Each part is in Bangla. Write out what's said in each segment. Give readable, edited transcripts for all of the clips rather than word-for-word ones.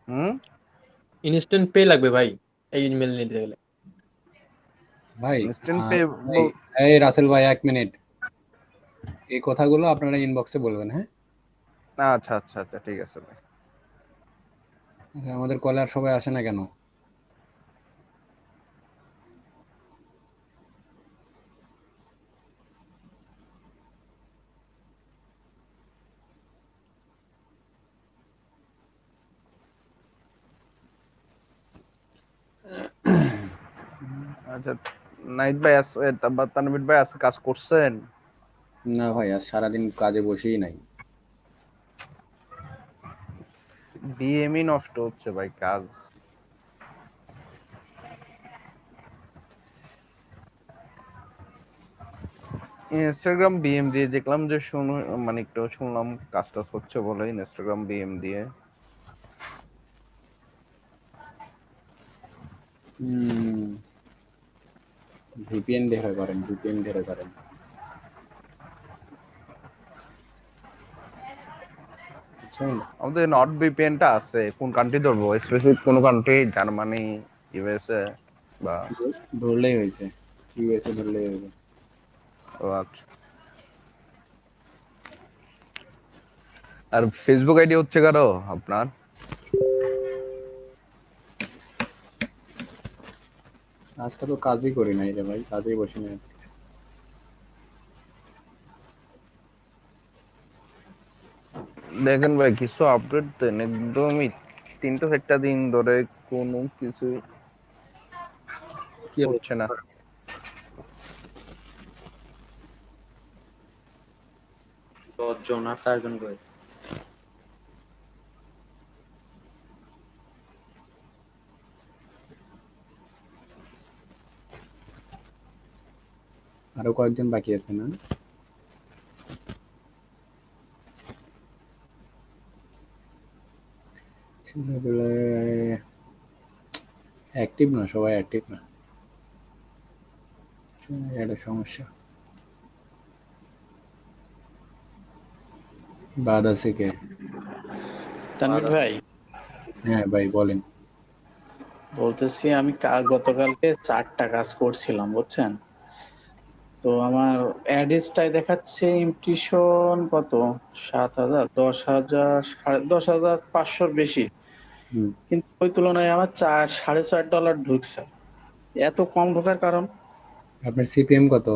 হুম। ইনস্ট্যান্ট পে লাগবে ভাই এই ইমেল নিতে গেলে। ভাই ইনস্ট্যান্ট পে ভাই, এই রাসেল ভাই 1 মিনিট, এই কথাগুলো আপনারা ইনবক্সে বলবেন, হ্যাঁ? আচ্ছা আচ্ছা আচ্ছা, ঠিক আছে ভাই। আমাদের কলে আর সবাই আসে না কেন? আচ্ছা, নাইট ভাই আছে, তারপর তানভীর ভাই আছে, কাজ করছেন? না ভাই, আজ সারাদিন কাজে বসেই নাই। ডিএমই নষ্ট হচ্ছে ভাই, কাজ। ইনস্টাগ্রাম বিএম দিয়ে দেখলাম যে মানে একটু শুনলাম কাজ টাজ হচ্ছে বলে ইনস্টাগ্রাম বিএম দিয়ে। ভিপিএন ধরে করেন, ভিপিএন ধরে করেন। বুঝছেন? আমাদের নট ভিপিএনটা আছে, কোন কান্ট্রি ধরবো? স্পেসিফিক কোন কান্ট্রি? জার্মানি, ইউএসএ বা? ধরলেই হয়েছে, ইউএসএ ধরলেই হয়েছে। ও আচ্ছা। আর ফেসবুক আইডি হচ্ছে কারো আপনার? আজকে তো কাজই করি নাই রে ভাই, কাজেই বসি নাই আজকে। দেখেন ভাই, কিছু আপডেট দেন একদমই। 3-4 দিন ধরে কোনো কিছু কি হচ্ছে না। 10 জন আর 4 জন করে। আরো কয়েকজন বাকি আছে না? ছেলেগুলো অ্যাক্টিভ না, সবাই অ্যাক্টিভ না, এটা সমস্যা। বাদ আছে কে? তানভীর ভাই, হ্যাঁ ভাই বলেন। বলতেছি আমি গতকালকে 4টা কাজ করছিলাম বুঝছেন। তো আমার অ্যাডিসটাই দেখাচ্ছে ইমপ্রেশন কত, 7,000, 10,000, 10,500 বেশি, হুম। কিন্তু ওই তুলনায় আমার $4.5 ঢুকছে। এত কম ঢোকার কারণ? আপনার সিপিএম কত?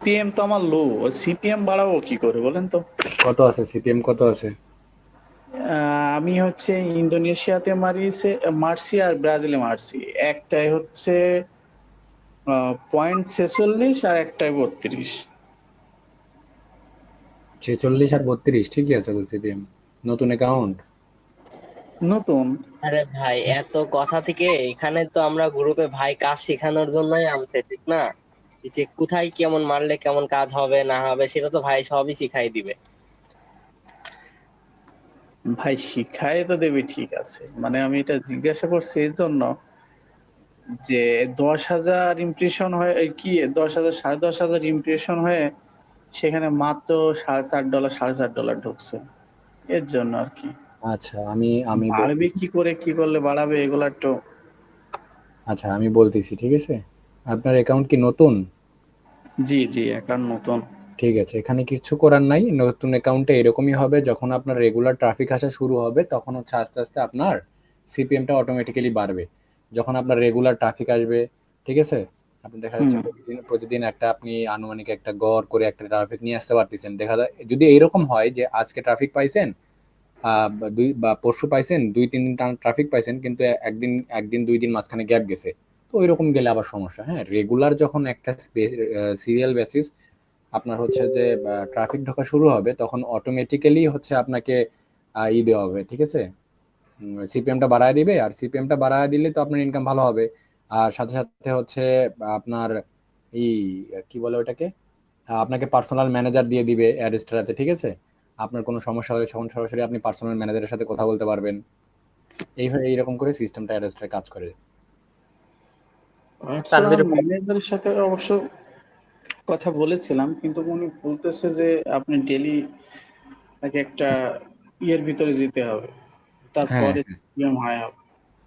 পিএম তো আমার লো, সিপিএম বাড়াবো কি করে বলেন তো? কত আছে সিপিএম, কত আছে? আমি হচ্ছে ইন্দোনেশিয়াতে মারছি আর ব্রাজিলে মারছি। একটাই হচ্ছে 0.46 আর একটাই 32। 46 আর 32 ঠিকই আছে তো সিপিএম। নতুন অ্যাকাউন্ট? নতুন। আরে ভাই, এত কথা থেকে এখানে তো আমরা গ্রুপে ভাই কাজ শেখানোর জন্যই আনছে, ঠিক না? এই যে কোথায় কেমন মারলে কেমন কাজ হবে না হবে সেটা তো ভাই সবই শিখাই দিবে। ভাই শিখায় তো দেবে, ঠিক আছে, মানে আমি এটা জিজ্ঞাসা করছি এর জন্য যে 10,000 ইমপ্রেশন হয়ে কি 10,000 10,500 ইমপ্রেশন হয়ে সেখানে মাত্র $4.5 $4.5 ঢুকছে, এর জন্য আর কি। আচ্ছা আমি আমি বাড়বে কি করে, কি করলে বাড়াবে, এগুলো একটু। আচ্ছা আমি বলতেছি, ঠিক আছে? আপনার অ্যাকাউন্ট কি নতুন? জি জি, এখন নতুন। ঠিক আছে, এখানে কিছু করার নাই। নতুন অ্যাকাউন্টে এরকমই হবে, যখন আপনার রেগুলার ট্রাফিক আসা শুরু হবে তখন হচ্ছে আস্তে আস্তে আপনার সিপিএমটা অটোমেটিক্যালি বাড়বে। যখন আপনার রেগুলার ট্রাফিক আসবে, ঠিক আছে, আপনি দেখা হুম। যাচ্ছে প্রতিদিন প্রতিদিন একটা আপনি আনুমানিক একটা গড় করে একটা ট্রাফিক নিয়ে আসতে পারতেছেন। দেখা যায় যদি এইরকম হয় যে আজকে ট্রাফিক পাইছেন, বা দুই বা পরশু পাইছেন, 2-3 দিন টানা ট্রাফিক পাইছেন, কিন্তু একদিন একদিন 2 দিন মাঝখানে গ্যাপ গেছে, তো ওইরকম গেলে আবার সমস্যা। হ্যাঁ, রেগুলার যখন একটা সিরিয়াল বেসিস আপনার হচ্ছে যে ট্রাফিক ঢোকা শুরু হবে, তখন অটোমেটিক্যালি হচ্ছে আপনাকে দেওয়া হবে, ঠিক আছে? সিপিএমটা বাড়ায় দিবে, আর সিপিএমটা বাড়ায় দিলে তো আপনার ইনকাম ভালো হবে। আর সাথে সাথে হচ্ছে আপনার এই কি বলে ওটাকে, আপনাকে পার্সোনাল ম্যানেজার দিয়ে দিবে অ্যাডস্ট্রাতে, ঠিক আছে? আপনার কোনো সমস্যা হলে তখন সরাসরি আপনি পার্সোনাল ম্যানেজারের সাথে কথা বলতে পারবেন। এইভাবে এইরকম করে সিস্টেমটা অ্যাডস্ট্রায় কাজ করে। আচ্ছা, তানভীর ভাই, ম্যানেজারের সাথে অবশ্য কথা বলেছিলাম, কিন্তু উনি বলতেছে যে আপনি ডেলি নাকি একটা ইয়ের ভিতরে যেতে হবে, হ্যাঁ তারপরে হ্যাঁ, ইএম হাই হবে।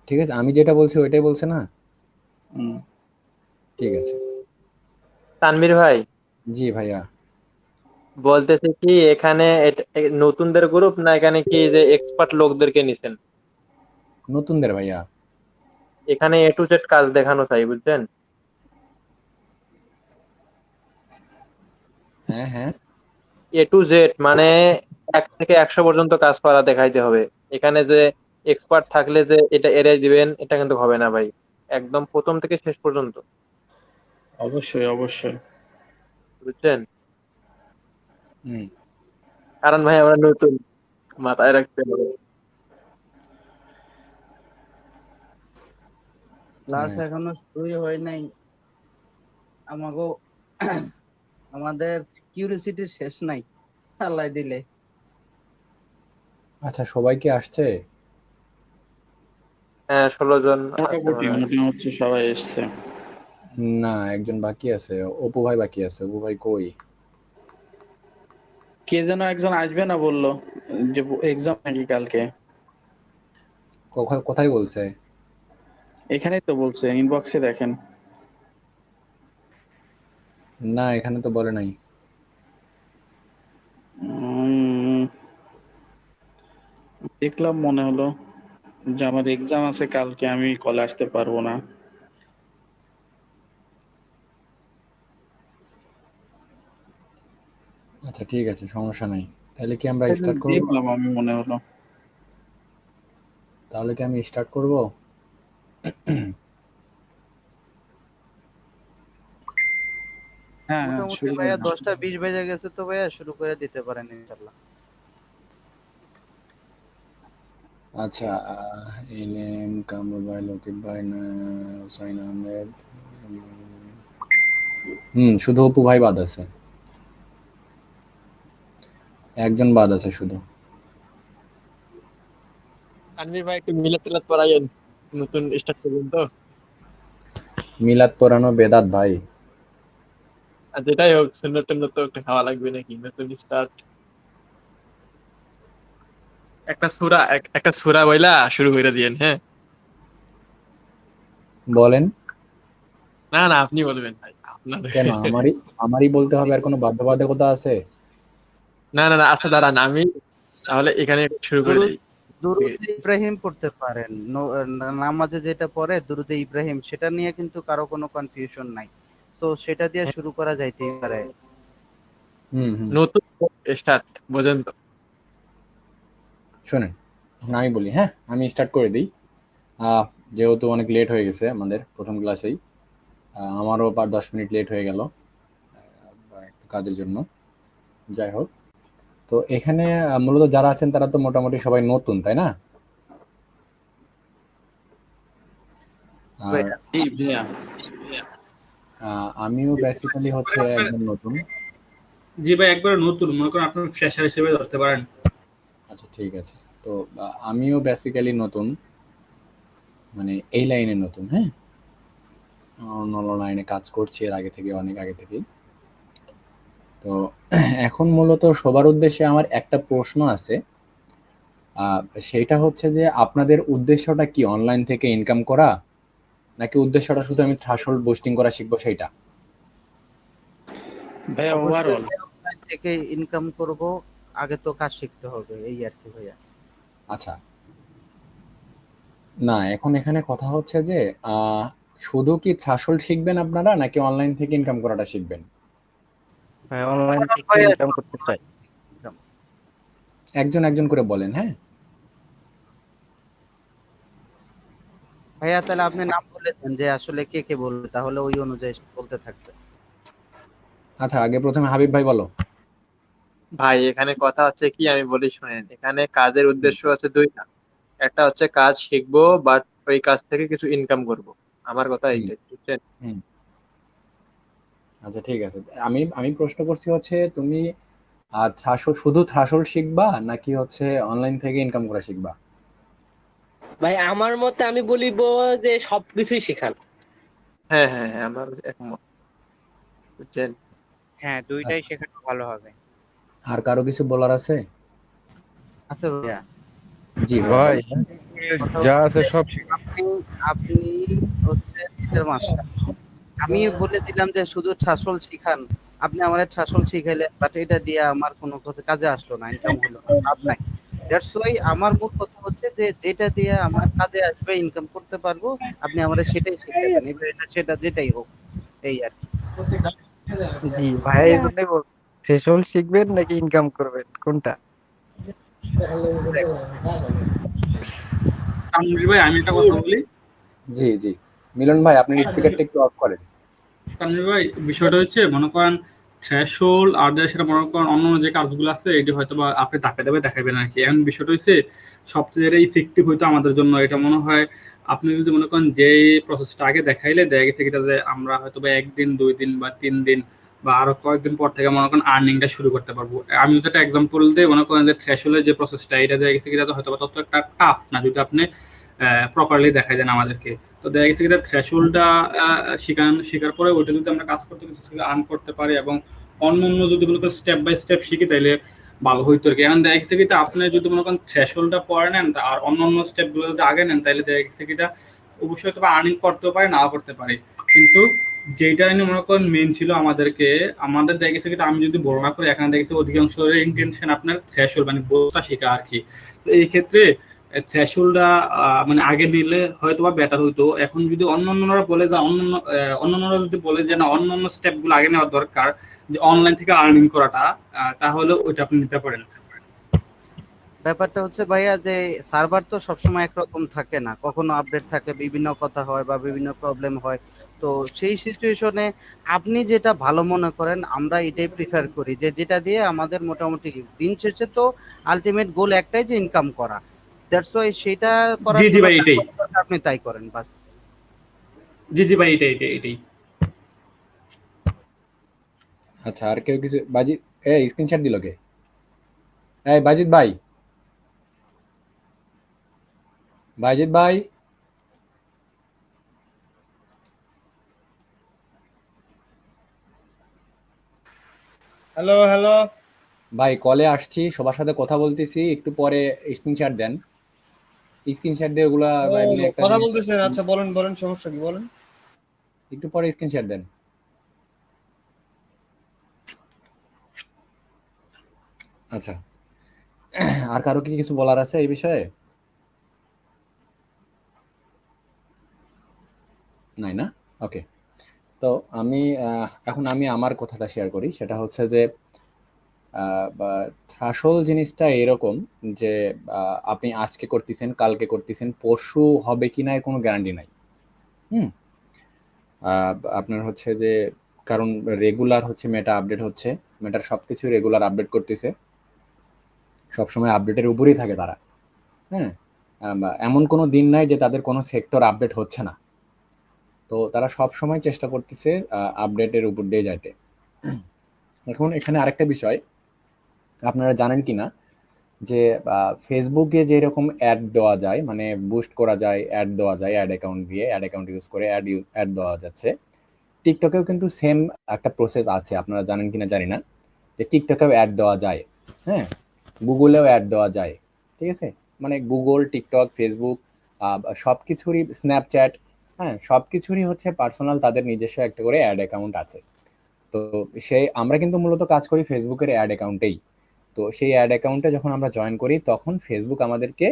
ঠিক আছে, আমি যেটা বলছি ওইটাই বলছে না? হুম। ঠিক আছে। তানভীর ভাই জি ভাইয়া। বলতেছে কি এখানে নতুনদের গ্রুপ না এখানে কি যে এক্সপার্ট লোকদেরকে নিছেন? নতুনদের ভাইয়া। এখানে এ টু জেড কাজ দেখানো চাই, বুঝছেন? হ্যাঁ হ্যাঁ। এ টু জেড মানে 1 থেকে 100 পর্যন্ত কাজ করা দেখাইতে হবে। এখানে যে এক্সপার্ট থাকলে যে এটা এড়িয়ে দিবেন এটা কিন্তু হবে না ভাই, একদম প্রথম থেকে শেষ পর্যন্ত, অবশ্যই অবশ্যই। বুঝছেন? হুম। কারণ ভাই আমরা নতুন, মাথায় রাখতে হবে। ক্লাস আচ্ছা এখনো শুরুই হয় নাই আমাগো। আমাদের কিউরিসিটির শেষ নাই আল্লাহ দিলে। আচ্ছা, সবাই কি আসছে? হ্যাঁ, 16 জন আছে মোটামুটি মনে হয়। মোটামুটি সবাই এসছে। না, একজন বাকি আছে, অপু ভাই বাকি আছে। অপু ভাই কই? কে যেন একজন আসবে না বললো, যে এক্সাম নাকি কালকে। কোথায় বলছে? এখানেই তো বলছে, ইনবক্সে দেখেন। না, এখানে তো বলে নাই। উম, দেখলাম মনে হলো যে আমার এক্সাম আছে কালকে, আমি কলে আসতে পারবো না। আচ্ছা ঠিক আছে, সমস্যা নাই। তাহলে কি আমরা স্টার্ট করব? দেখলাম আমি, মনে হলো। তাহলে কি আমি স্টার্ট করব? হ্যাঁ হ্যাঁ, মোটামুটি শুরু ভাইয়া করুন। 10টা 20 বেজে গেছে, তো ভাইয়া শুরু করে দিতে পারেন ইনশাল্লাহ। আচ্ছা, ইলেম কামরুল ভাই, লতিফ ভাই, হুসাইন আহমেদ। শুধু অপু ভাই বাদ আছে, একজন বাদ আছে শুধু। তানভীর ভাই একটু মিলাদ টিলাদ পড়াইয়েন, নতুন স্টার্ট করবেন তো। মিলাদ পড়ানো বেদাত ভাই। আর যেটাই হোক সুন্নত টুন্নত তো একটা খাওয়া লাগবে নাকি, নতুন স্টার্ট। একটা সূরা বইলা শুরু করে দিয়েন, হ্যাঁ? বলেন। না না, আপনি বলবেন ভাই আপনার। কেন আমারই আমারই বলতে হবে? আর কোনো বাধ্যবাধকতা আছে? না না না, আচ্ছা দাঁড়ান, আমি তাহলে এখানে শুরু করে দুরুদ দিই। দুরুদে ইব্রাহিম পড়তে পারেন। নামাজে যেটা পড়ে দুরুদে ইব্রাহিম, সেটা নিয়ে কিন্তু কারো কোনো কনফিউশন নাই। তো সেটা দিয়ে শুরু করা যাইতেই পারে। হুম হুম। নতুন স্টার্ট, বোঝেন তো? শোনেন, না আমি বলি, হ্যাঁ আমি স্টার্ট করে দিই। যেহেতু অনেক লেট হয়ে গেছে আমাদের প্রথম ক্লাসেই, আমারও 5-10 মিনিট লেট হয়ে গেল একটু কাজের জন্য। যাই হোক, তো এখানে মূলত যারা আছেন তারা তো মোটামুটি সবাই নতুন, তাই না? আর ভাইয়া এই ভাইয়া। আমিও বেসিক্যালি হচ্ছে একদম নতুন। জি ভাই, একবারে নতুন, মনে করেন আপনার ফ্রেশার হিসেবে ধরতে পারেন। আচ্ছা ঠিক আছে। তো আমিও বেসিক্যালি নতুন, মানে এই লাইনে নতুন, হ্যাঁ। অন্য অন্য লাইনে কাজ করছি এর আগে থেকে, অনেক আগে থেকেই। তো এখন মূলত সবার উদ্দেশ্যে আমার একটা প্রশ্ন আছে। সেইটা হচ্ছে যে আপনাদের উদ্দেশ্যটা কি, অনলাইন থেকে ইনকাম করা, নাকি উদ্দেশ্যটা শুধু আমি থ্রাশহোল্ড বুস্টিং করা শিখবো সেইটা? ভাইয়া অবশ্যই ওভারঅল। অনলাইন থেকে ইনকাম করব, আগে তো কাজ শিখতে হবে, এই আর কি ভাইয়া। আচ্ছা, না এখন এখানে কথা হচ্ছে যে শুধু কি থ্রাশহোল্ড শিখবেন আপনারা, নাকি অনলাইন থেকে ইনকাম করাটা শিখবেন? অনলাইন থেকে ভাইয়া ইনকাম করতে চাই। একজন একজন করে বলেন, হ্যাঁ। ভাইয়া তাহলে আপনি নাম বলে দেন যে আসলে কে কে বলবে, তাহলে ওই অনুযায়ী সে বলতে থাকবে। আচ্ছা, আগে প্রথমে হাবিব ভাই বলো। ভাই এখানে কথা হচ্ছে কি, আমি বলি শুনেন, এখানে কাজের উদ্দেশ্য আছে দুইটা। একটা হচ্ছে কাজ শিখবো, বাট ওই কাজ থেকে কিছু ইনকাম করব। আমার কথা হুম এইটাই, বুঝছেন? হুম। আচ্ছা ঠিক আছে, আমি আমি প্রশ্ন করছি হচ্ছে তুমি থ্রাশহোল্ড, শুধু থ্রাশহোল্ড শিখবা নাকি হচ্ছে অনলাইন থেকে ইনকাম করা শিখবা? ভাই আমার মতে আমি বলিব যে সবকিছুই শেখান। হ্যাঁ হ্যাঁ হ্যাঁ, আমার একমত, বুঝছেন? হ্যাঁ, দুইটাই শেখানো ভালো হবে। আর কারো কিছু বলার আছে? আছে ভাইয়া। জি ভাই ভাই বলেন। কথা যা হচ্ছে আছে যে সব আপনি আপনি হচ্ছে দিনের মাস্টার, আমি বলে দিলাম যে শুধু ঠাসল শিখান, আপনি আমার ঠাসল শিখাইলেন, বাট এটা দিয়ে আমার কোনো কাজে আসলো না, ইনকাম হলো না, লাভ নাই। দ্যাটস ওয়াই আমার মূল কথা হচ্ছে যে যেটা দিয়ে আমার কাজে আসবে, ইনকাম করতে পারবো, আপনি আমাদের সেটাই শিখাবেন, এবার এটা সেটা যেটাই হোক, এই আর কি। জি ভাইয়া এই জন্যই বল, সেসব শিখবেন নাকি ইনকাম করবেন কোনটা? তানভীর ভাই আমি একটা কথা বলি। জি জি, মিলন ভাই আপনার স্পিকারটা একটু অফ করেন। তানভীর ভাই বিষয়টা হচ্ছে মনে করেন থ্রেশহোল্ড আর যা সেটা মনে করেন অন্য যে কাজগুলো আছে এটি হয়তো বা আপনি ধাপে ধাপে দেখাবেন আর কি। এখন বিষয়টা হচ্ছে সবচেয়ে যেটা ইফেক্টিভ হইতো আমাদের জন্য এটা মনে হয়, আপনি যদি মনে করেন যে প্রসেসটা আগে দেখাইলে দেখা গেছে কিটা যে আমরা হয়তো বা 1 দিন 2 দিন বা 3 দিন বা আরো কয়েকদিন পর থেকে মনে করেন আর্নিংটা শুরু করতে পারবো। আমি যদি একটা এক্সাম্পল দিই, মনে করেন যে থ্রেশহোল্ডের যে প্রসেসটা এটা দেখা গেছে কিটা হয়তো বা তত একটা টাফ না যদি আপনি প্রপারলি দেখাই দেন আমাদেরকে। তো দেখা গেছে কিটা থ্রেশহোল্ডটা শেখার পরে ওইটা যদি আমরা কাজ করতে কিছু আর্ন করতে পারি এবং অন্য অন্য যদি মনে করেন স্টেপ বাই স্টেপ শিখি তাইলে ভালো হইতো আর কি। এখন দেখা গেছে কিটা আপনি যদি মনে করেন থ্রেশহোল্ডটা পরে নেন আর অন্য অন্য স্টেপ গুলো যদি আগে নেন তাহলে দেখা গেছে কিটা অবশ্যই হয়তো আর্নিং করতেও পারে নাও করতে পারে। কিন্তু যেটা নিয়ে মনে করেন মেন ছিল আমাদেরকে, আমাদের দেখা গেছে কিটা আমি যদি বড় না করি এখানে দেখা গেছে অধিকাংশ ইন্টেনশন আপনার থ্রেশহোল্ড মানে বোঝা শেখা আর কি। তো এই ক্ষেত্রে থ্রেশহোল্ডটা মানে আগে নিলে হয়তো বা বেটার হইতো। এখন যদি অন্যান্যরা বলে যে অন্যান্যরা যদি বলে যে না অন্যান্য স্টেপ গুলো আগে নেওয়া দরকার, যে অনলাইন থেকে আর্নিং করাটা, তাহলে ওইটা আপনি নিতে পারেন। ব্যাপারটা হচ্ছে ভাইয়া যে সার্ভার তো সবসময় একরকম থাকে না, কখনো আপডেট থাকে, বিভিন্ন কথা হয় বা বিভিন্ন প্রবলেম হয়। তো সেই সিচুয়েশনে আপনি যেটা ভালো মনে করেন আমরা এটাই প্রিফার করি, যে যেটা দিয়ে আমাদের মোটামুটি দিন শেষে তো আলটিমেট গোল একটাই, যে ইনকাম করা। দ্যাটস ওয়াই সেটা জি করার জি জন্য ভাই যা এটাই। করা দরকার আপনি তাই করেন বাস। জি জি ভাই এটাই এটাই এটাই। আচ্ছা আর কেউ কিছু, বাজিত এই স্ক্রিনশট দিল কে? এই বাজিত ভাই, বাজিত ভাই, হ্যালো হ্যালো। ভাই কলে আসছি, সবার সাথে কথা বলতেছি, একটু পরে স্ক্রিনশট দেন। স্ক্রিনশট দিয়ে ওগুলা ও, বা এমনি একটা কথা জিনিস, বলতেছেন? আচ্ছা বলেন বলেন, সমস্যা কি বলেন। একটু পরে স্ক্রিনশট দেন। আচ্ছা, আর কারো কি কিছু বলার আছে এই বিষয়ে? নাই না? ওকে। তো আমি এখন আমি আমার কথাটা শেয়ার করি, সেটা হচ্ছে যে আসল জিনিসটা এরকম যে আপনি আজকে করতেছেন, কালকে করতেছেন, পরশু হবে কিনা এর কোনো গ্যারান্টি নাই। হুম। আপনার হচ্ছে যে, কারণ রেগুলার হচ্ছে মেটা আপডেট হচ্ছে, মেটার সবকিছু রেগুলার আপডেট করতেছে, সবসময় আপডেটের উপরেই থাকে তারা। হ্যাঁ, বা এমন কোনো দিন নাই যে তাদের কোনো সেক্টর আপডেট হচ্ছে না। তো তারা সব সময় চেষ্টা করতেছে আপডেটের উপর দিয়ে যাইতে। এখন এখানে আরেকটা বিষয়, আপনারা জানেন কিনা যে ফেসবুকে যেরকম অ্যাড দেওয়া যায়, মানে বুস্ট করা যায়, অ্যাড দেওয়া যায়, অ্যাড অ্যাকাউন্ট দিয়ে, অ্যাড অ্যাকাউন্ট ইউজ করে অ্যাড দেওয়া যাচ্ছে, টিকটকেও কিন্তু সেম একটা প্রসেস আছে, আপনারা জানেন কিনা জানি না, যে টিকটকেও অ্যাড দেওয়া যায়। হ্যাঁ, গুগলেও অ্যাড দেওয়া যায়। ঠিক আছে, মানে গুগল, টিকটক, ফেসবুক, সব কিছুরই, স্ন্যাপচ্যাট, হ্যাঁ সব কিছুরই হচ্ছে পার্সোনাল তাদের নিজস্ব একটা করে অ্যাড অ্যাকাউন্ট আছে। তো আমরা কিন্তু মূলত কাজ করি ফেসবুকের অ্যাড অ্যাকাউন্টেই। তো সেই অ্যাড অ্যাকাউন্টে যখন আমরা জয়েন করি তখন ফেসবুক আমাদেরকে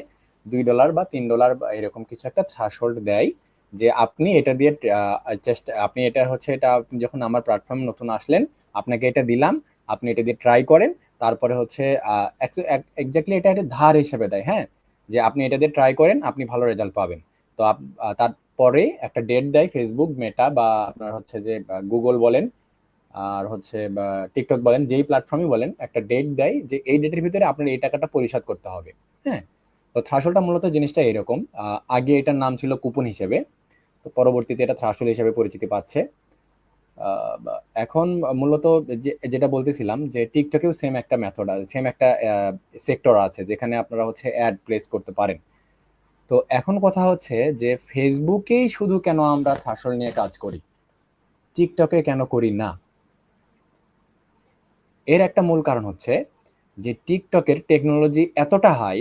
$2 বা $3 বা এরকম কিছু একটা থ্রেশহোল্ড দেয়, যে আপনি এটা দিয়ে চেষ্টা, আপনি এটা হচ্ছে, এটা আপনি যখন আমার প্ল্যাটফর্ম নতুন আসলেন, আপনাকে এটা দিলাম, আপনি এটা দিয়ে ট্রাই করেন। তারপরে হচ্ছে এক্স্যাক্টলি এটা একটা ধার হিসেবে দেয়, হ্যাঁ, যে আপনি এটা দিয়ে ট্রাই করেন, আপনি ভালো রেজাল্ট পাবেন। তো তারপরে একটা ডেট দেয় ফেসবুক, মেটা, বা আপনার হচ্ছে যে গুগল বলেন আর হচ্ছে বা টিকটক বলেন, যেই প্ল্যাটফর্মই বলেন, একটা ডেট দেয় যে এই ডেটের ভিতরে আপনার এই টাকাটা পরিশোধ করতে হবে। হ্যাঁ, তো থ্রাশহোল্ডটা মূলত জিনিসটা এরকম। আগে এটার নাম ছিল কুপন হিসেবে, তো পরবর্তীতে এটা থ্রাশহোল্ড হিসেবে পরিচিতি পাচ্ছে। এখন মূলত যেটা বলতেছিলাম, যে টিকটকেও সেম একটা মেথড আছে, সেম একটা সেক্টর আছে যেখানে আপনারা হচ্ছে অ্যাড প্লেস করতে পারেন। তো এখন কথা হচ্ছে যে ফেসবুকেই শুধু কেন আমরা থ্রাশহোল্ড নিয়ে কাজ করি, টিকটকে কেন করি না? এর একটা মূল কারণ হচ্ছে যে টিকটকের টেকনোলজি এতটা হাই,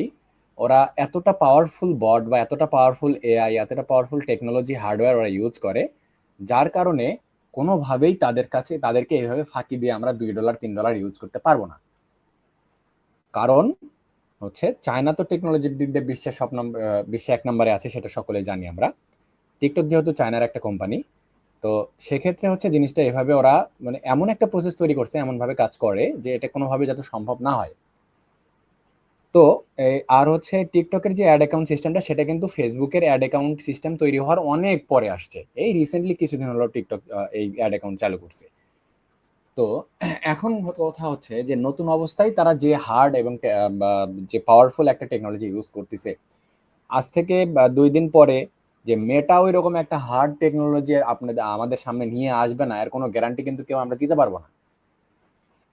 ওরা এতটা পাওয়ারফুল বট বা এতটা পাওয়ারফুল এআই, এতটা পাওয়ারফুল টেকনোলজি হার্ডওয়্যার ওরা ইউজ করে, যার কারণে কোনোভাবেই তাদেরকে এইভাবে ফাঁকি দিয়ে আমরা $2 $3 ইউজ করতে পারবো না। কারণ হচ্ছে চায়না তো টেকনোলজির দিক দিয়ে বিশ্বে 1 নম্বরে আছে, সেটা সকলে জানি আমরা। টিকটক যেহেতু চায়নার একটা কোম্পানি, তো সেক্ষেত্রে হচ্ছে জিনিসটা এভাবে ওরা মানে এমন একটা প্রসেস তৈরি করছে, এমন ভাবে কাজ করে যে এটা কোনোভাবে যাতে সম্ভব না হয়। তো আর হচ্ছে টিকটকের যে অ্যাড অ্যাকাউন্ট সিস্টেমটা, সেটা কিন্তু ফেসবুকের অ্যাড অ্যাকাউন্ট সিস্টেম তৈরি হওয়ার অনেক পরে আসছে। এই রিসেন্টলি কিছুদিন হলো টিকটক এই অ্যাড অ্যাকাউন্ট চালু করছে। তো এখন কথা হচ্ছে যে নতুন অবস্থায় তারা যে হার্ড এবং যে পাওয়ারফুল একটা টেকনোলজি ইউজ করতেছে, আজ থেকে 2 দিন পরে যে মেটা ওই রকম একটা হার্ড টেকনোলজি আমাদের সামনে নিয়ে আসবে না, এর কোনো গ্যারান্টি কিন্তু কেউ আমরা দিতে পারবো না।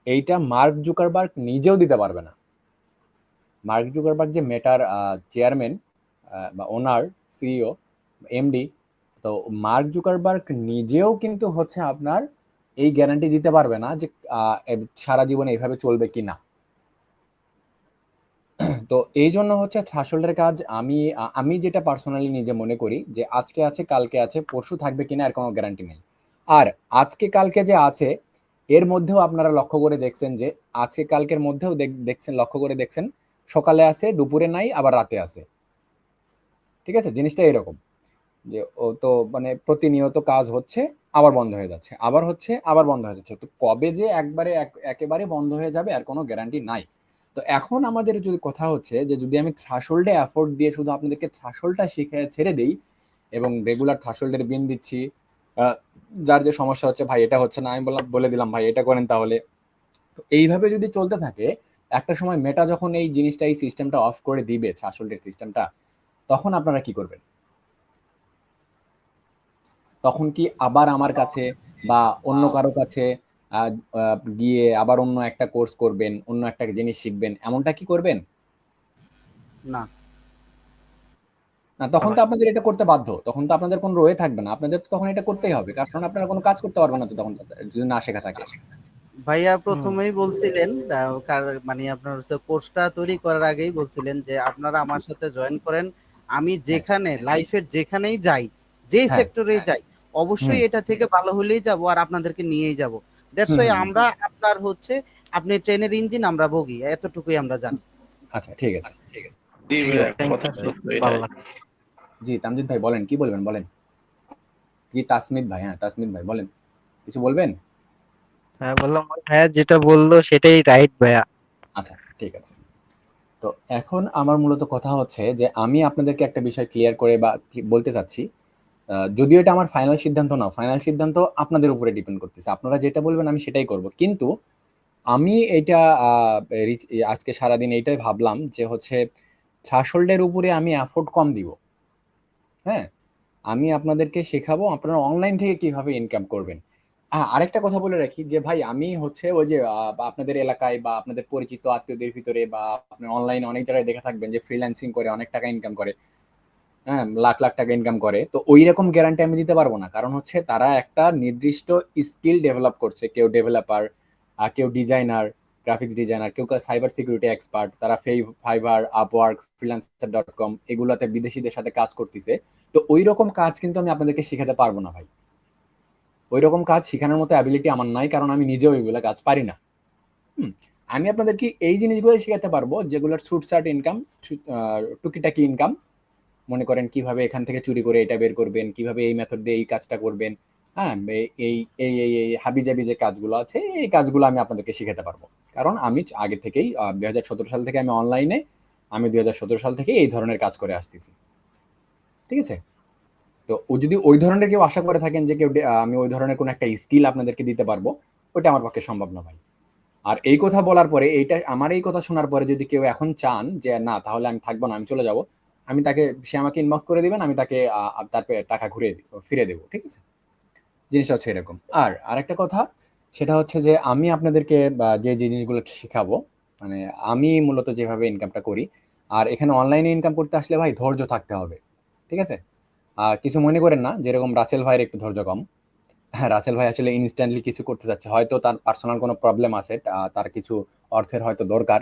এইটা মার্ক জুকারবার্গ নিজেও দিতে পারবে না। মার্ক জুকারবার্গ যে মেটার চেয়ারম্যান বা ওনার, সিইও, এমডি, তো মার্ক জুকারবার্গ নিজেও কিন্তু হচ্ছে আপনার এই গ্যারান্টি দিতে পারবে না যে সারা জীবন এইভাবে চলবে কি না। তো এই জন্য হচ্ছে থ্রাশহোল্ডের কাজ আমি যেটা পার্সোনালি নিজে মনে করি যে আজকে আছে, কালকে আছে, পরশু থাকবে কিনা এর কোনো গ্যারান্টি নেই। আর আজকে কালকে যে আছে এর মধ্যেও আপনারা লক্ষ্য করে দেখছেন যে আজকে কালকের মধ্যেও লক্ষ্য করে দেখছেন সকালে আছে, দুপুরে নাই, আবার রাতে আছে। ঠিক আছে, জিনিসটা এরকম যে ও তো মানে প্রতিনিয়ত কাজ হচ্ছে, আবার বন্ধ হয়ে যাচ্ছে, আবার হচ্ছে, আবার বন্ধ হয়ে যাচ্ছে। তো কবে যে একেবারে বন্ধ হয়ে যাবে আর কোনো গ্যারান্টি নাই। তো এখন আমাদের যদি কথা হচ্ছে যে যদি আমি থ্রাশহোল্ডে এফোর্ট দিয়ে শুধু আপনাদেরকে থ্রাশহোল্ডটা শিখে ছেড়ে দেই এবং রেগুলার থ্রাশহোল্ডের বিন দিচ্ছি, যার যে সমস্যা হচ্ছে ভাই এটা হচ্ছে না, আমি বলে দিলাম ভাই এটা করেন তাহলে। তো এইভাবে যদি চলতে থাকে, একটা সময় মেটা যখন এই জিনিসটা, এই সিস্টেমটা অফ করে দিবে, থ্রাশহোল্ডের সিস্টেমটা, তখন আপনারা কি করবেন? তখন কি আবার আমার কাছে বা অন্য কারো কাছে গিয়ে আবার অন্য একটা কোর্স করবেন, অন্য একটা জিনিস শিখবেন, এমনটা কি করবেন? না। না, তখন তো আপনাদের এটা করতে বাধ্য, তখন তো আপনাদের কোনো রয়ে থাকবে না, আপনাদের তো তখন এটা করতেই হবে, কারণ আপনারা কোনো কাজ করতে পারবেন না তো তখন, যদি না শেখা থাকে। ভাইয়া প্রথমেই বলছিলেন মানে আপনার হচ্ছে কোর্সটা তৈরি করার আগেই বলছিলেন যে আপনারা আমার সাথে জয়েন করেন, আমি যেখানে লাইফের যেখানেই যাই, যেই হ্যাঁ। সেক্টরেই যাই, অবশ্যই এটা থেকে ভালো হলেই যাব আর আপনাদেরকে নিয়েই যাব। দ্যাটস ওয়াই আমরা আপনার হচ্ছে আপনি ট্রেনের ইঞ্জিন, আমরা বগি, এতটুকুই আমরা জানি। আচ্ছা, ঠিক আছে। জি ভাইয়া, কথা সত্য এটাই। জি তামজিদ ভাই বলেন, কি বলবেন বলেন। কি তাসমিদ ভাই? হ্যাঁ তাসমিদ ভাই বলেন, কিছু বলবেন? হ্যাঁ বললাম ভাইয়া যেটা বললো সেটাই রাইট ভাইয়া। আচ্ছা, ঠিক আছে। তো এখন আমার মূলত কথা হচ্ছে যে আমি আপনাদেরকে একটা বিষয় ক্লিয়ার করে বা বলতে চাচ্ছি, যদিও এটা আমার ফাইনাল সিদ্ধান্ত না, ফাইনাল সিদ্ধান্ত আপনাদের উপরে ডিপেন্ড করতেছে, আপনারা যেটা বলবেন আমি সেটাই করব। কিন্তু আমি এটা আজকে সারাদিন এইটাই ভাবলাম যে হচ্ছে থ্রাশহোল্ডের উপরে আমি এফোর্ট কম দিব। হ্যাঁ, আমি আপনাদেরকে শেখাবো আপনারা অনলাইন থেকে কিভাবে ইনকাম করবেন। আরেকটা কথা বলে রাখি যে ভাই আমি হচ্ছে ওই যে আপনাদের এলাকায় বা আপনাদের পরিচিত আত্মীয়দের ভিতরে বা আপনার অনলাইনে অনেক জায়গায় দেখে থাকবেন যে ফ্রিল্যান্সিং করে অনেক টাকা ইনকাম করে, হ্যাঁ লাখ লাখ টাকা ইনকাম করে। তো ওই রকম গ্যারান্টি আমি দিতে পারবো না, কারণ হচ্ছে তারা একটা নির্দিষ্ট স্কিল ডেভেলপ করছে, কেউ ডেভেলপার, কেউ ডিজাইনার, গ্রাফিক্স ডিজাইনার, কেউ সাইবার সিকিউরিটি এক্সপার্ট, তারা ফাইবার, আপওয়ার্ক, freelancer.com এগুলোতে বিদেশিদের সাথে কাজ করতেছে। তো ওই রকম কাজ কিন্তু আমি আপনাদেরকে শেখাতে পারবো না ভাই, ওই রকম কাজ শেখানোর মতো অ্যাবিলিটি আমার নাই, কারণ আমি নিজেও ওইগুলো কাজ পারি না। আমি আপনাদেরকে এই জিনিসগুলো শেখাতে পারবো যেগুলোর সুটসাট ইনকাম, টুকিটাকি ইনকাম। মনে করেন কিভাবে এখান থেকে চুরি করে এটা বের করবেন, কিভাবে এই মেথড দিয়ে এই কাজটা করবেন, হ্যাঁ এই এই এই এই হাবিজাবি যে কাজগুলো আছে এই কাজগুলো আমি আপনাদেরকে শেখাতে পারবো। কারণ আমি আগে থেকেই 2017 সাল থেকে আমি অনলাইনে, আমি 2017 সাল থেকে এই ধরনের কাজ করে আসতেছি। ঠিক আছে, তো যদি ওই ধরনের কেউ আশা করে থাকেন যে আমি ওই ধরনের কোনো একটা স্কিল আপনাদেরকে দিতে পারবো, ওটা আমার পক্ষে সম্ভব না ভাই। আর এই কথা বলার পরে আমার এই কথা শোনার পরে যদি কেউ এখন চান যে না তাহলে আমি থাকবো না, আমি চলে যাব, সে আমাকে ইনবক্স করে দিবেন, আমি তাকে তারপরে টাকা ফিরে দেবো। ঠিক আছে, জিনিসটা হচ্ছে এরকম। আর আরেকটা কথা, সেটা হচ্ছে যে আমি আপনাদেরকে যে জিনিসগুলো শেখাবো, মানে আমি মূলত যেভাবে ইনকামটা করি, আর এখানে অনলাইনে ইনকাম করতে আসলে ভাই ধৈর্য থাকতে হবে। ঠিক আছে, কিছু মনে করেন না, যেরকম রাসেল ভাইয়ের একটু ধৈর্য কম। হ্যাঁ, রাসেল ভাই আসলে ইনস্ট্যান্টলি কিছু করতে চাচ্ছে, হয়তো তার পার্সোনাল কোনো প্রবলেম আছে, তার কিছু অর্থের হয়তো দরকার,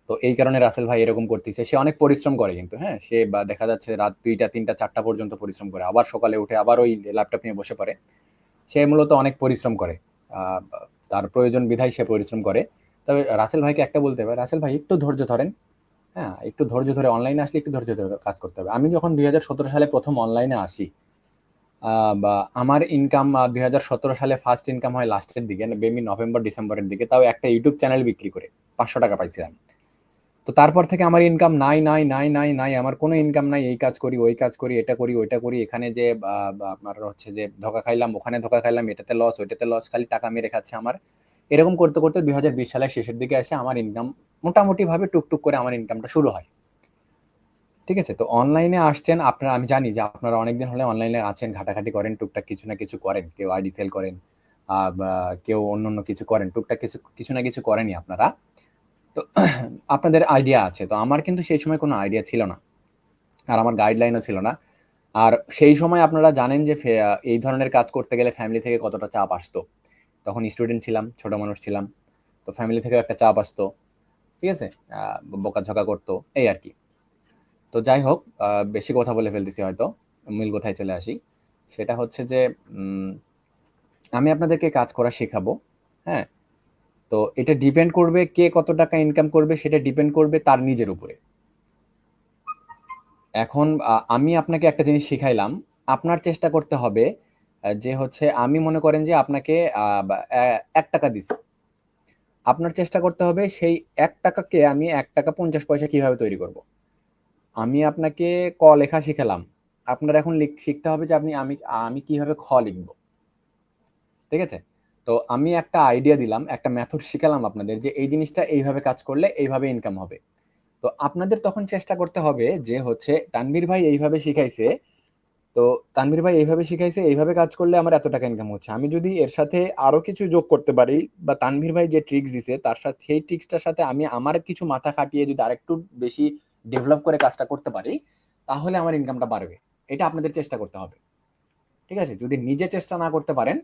তো এই কারণে রাসেল ভাই এরকম করতেছে। সে অনেক পরিশ্রম করে কিন্তু, হ্যাঁ, সে বা দেখা যাচ্ছে রাত 2টা 3টা 4টা পর্যন্ত পরিশ্রম করে, আবার সকালে উঠে আবার ওই ল্যাপটপ নিয়ে বসে পড়ে। সে মূলত অনেক পরিশ্রম করে, আহ, তার প্রয়োজন বিধায় সে পরিশ্রম করে। তবে রাসেল ভাইকে একটা বলতে হবে, রাসেল ভাই একটু ধৈর্য ধরেন, হ্যাঁ, একটু ধৈর্য ধরে অনলাইনে আসলে একটু ধৈর্য ধরে কাজ করতে হবে। আমি যখন 2017 সালে প্রথম অনলাইনে আসি, বা আমার ইনকাম 2017 সালে ফার্স্ট ইনকাম হয় লাস্টের দিকে, বেবি নভেম্বর ডিসেম্বরের দিকে, তাও একটা ইউটিউব চ্যানেল বিক্রি করে 500 টাকা পাইছিলাম। তো তারপর থেকে আমার ইনকাম নাই নাই নাই নাই নাই, আমার কোনো ইনকাম নাই, এই কাজ করি ওই কাজ করি, এটা করি ওইটা করি, এখানে যে আপনার হচ্ছে যে ধোকা খাইলাম, ওখানে ধোকা খাইলাম, এটাতে লস ওইটাতে লস, খালি টাকা মেরে খাচ্ছে আমার। এরকম করতে করতে 2020 সালের শেষের দিকে এসে আমার ইনকাম মোটামুটি ভাবে টুকটুক করে আমার ইনকামটা শুরু হয়। ঠিক আছে, তো অনলাইনে আসছেন আপনারা, আমি জানি যে আপনারা অনেকদিন হলে অনলাইনে আছেন, ঘাটাঘাটি করেন, টুকটাক কিছু না কিছু করেন, কেউ আইডি সেল করেন, বা কেউ অন্য কিছু করেন, টুকটাক কিছু কিছু না কিছু করেনই আপনারা। তো আপনাদের আইডিয়া আছে, তো আমার কিন্তু সেই সময় কোনো আইডিয়া ছিল না, আর আমার গাইডলাইনও ছিল না। আর সেই সময় আপনারা জানেন যে এই ধরনের কাজ করতে গেলে ফ্যামিলি থেকে কতটা চাপ আসতো। তখন স্টুডেন্ট ছিলাম, ছোট মানুষ ছিলাম, তো ফ্যামিলি থেকে একটা চাপ আসতো, ঠিক আছে, বকাঝকা করতো, এই আর কি। তো যাই হোক, বেশি কথা বলে ফেলতেছি হয়তো, মূল কথায় চলে আসি। সেটা হচ্ছে যে আমি আপনাদেরকে কাজ করা শেখাবো, হ্যাঁ। তো এটা ডিপেন্ড করবে কে কত টাকা ইনকাম করবে, সেটা ডিপেন্ড করবে তার নিজের উপরে। এখন আমি আপনাকে একটা জিনিস শিখাইলাম, আপনার চেষ্টা করতে হবে যে হচ্ছে, আমি মনে করেন যে আপনাকে 1 টাকা দিছি, আপনার চেষ্টা করতে হবে সেই 1 টাকাকে আমি 1 টাকা 50 পয়সা কিভাবে তৈরি করব। আমি আপনাকে ক লেখা শিখালাম, আপনার এখন শিখতে হবে যে আমি আমি কিভাবে খ লিখব, ঠিক আছে। তো আমি একটা আইডিয়া দিলাম, একটা মেথড শিখালাম আপনাদের, যে এই জিনিসটা এইভাবে কাজ করলে এইভাবে ইনকাম হবে। তো আপনাদের তখন চেষ্টা করতে হবে যে হচ্ছে, তানভীর ভাই এইভাবে শিখাইছে, তো তানভীর ভাই এইভাবে শিখাইছে, এইভাবে কাজ করলে আমার এত টাকা ইনকাম হচ্ছে, আমি যদি এর সাথে আরো কিছু যোগ করতে পারি, বা তানভীর ভাই যে ট্রিক্স দিছে তার সাথে, সেই ট্রিক্সটার সাথে আমি আমার কিছু মাথা খাটিয়ে যদি আরেকটু বেশি ডেভেলপ করে কাজটা করতে পারি, তাহলে আমার ইনকামটা বাড়বে। এটা আপনাদের চেষ্টা করতে হবে, ঠিক আছে। যদি নিজে চেষ্টা না করতে পারেন,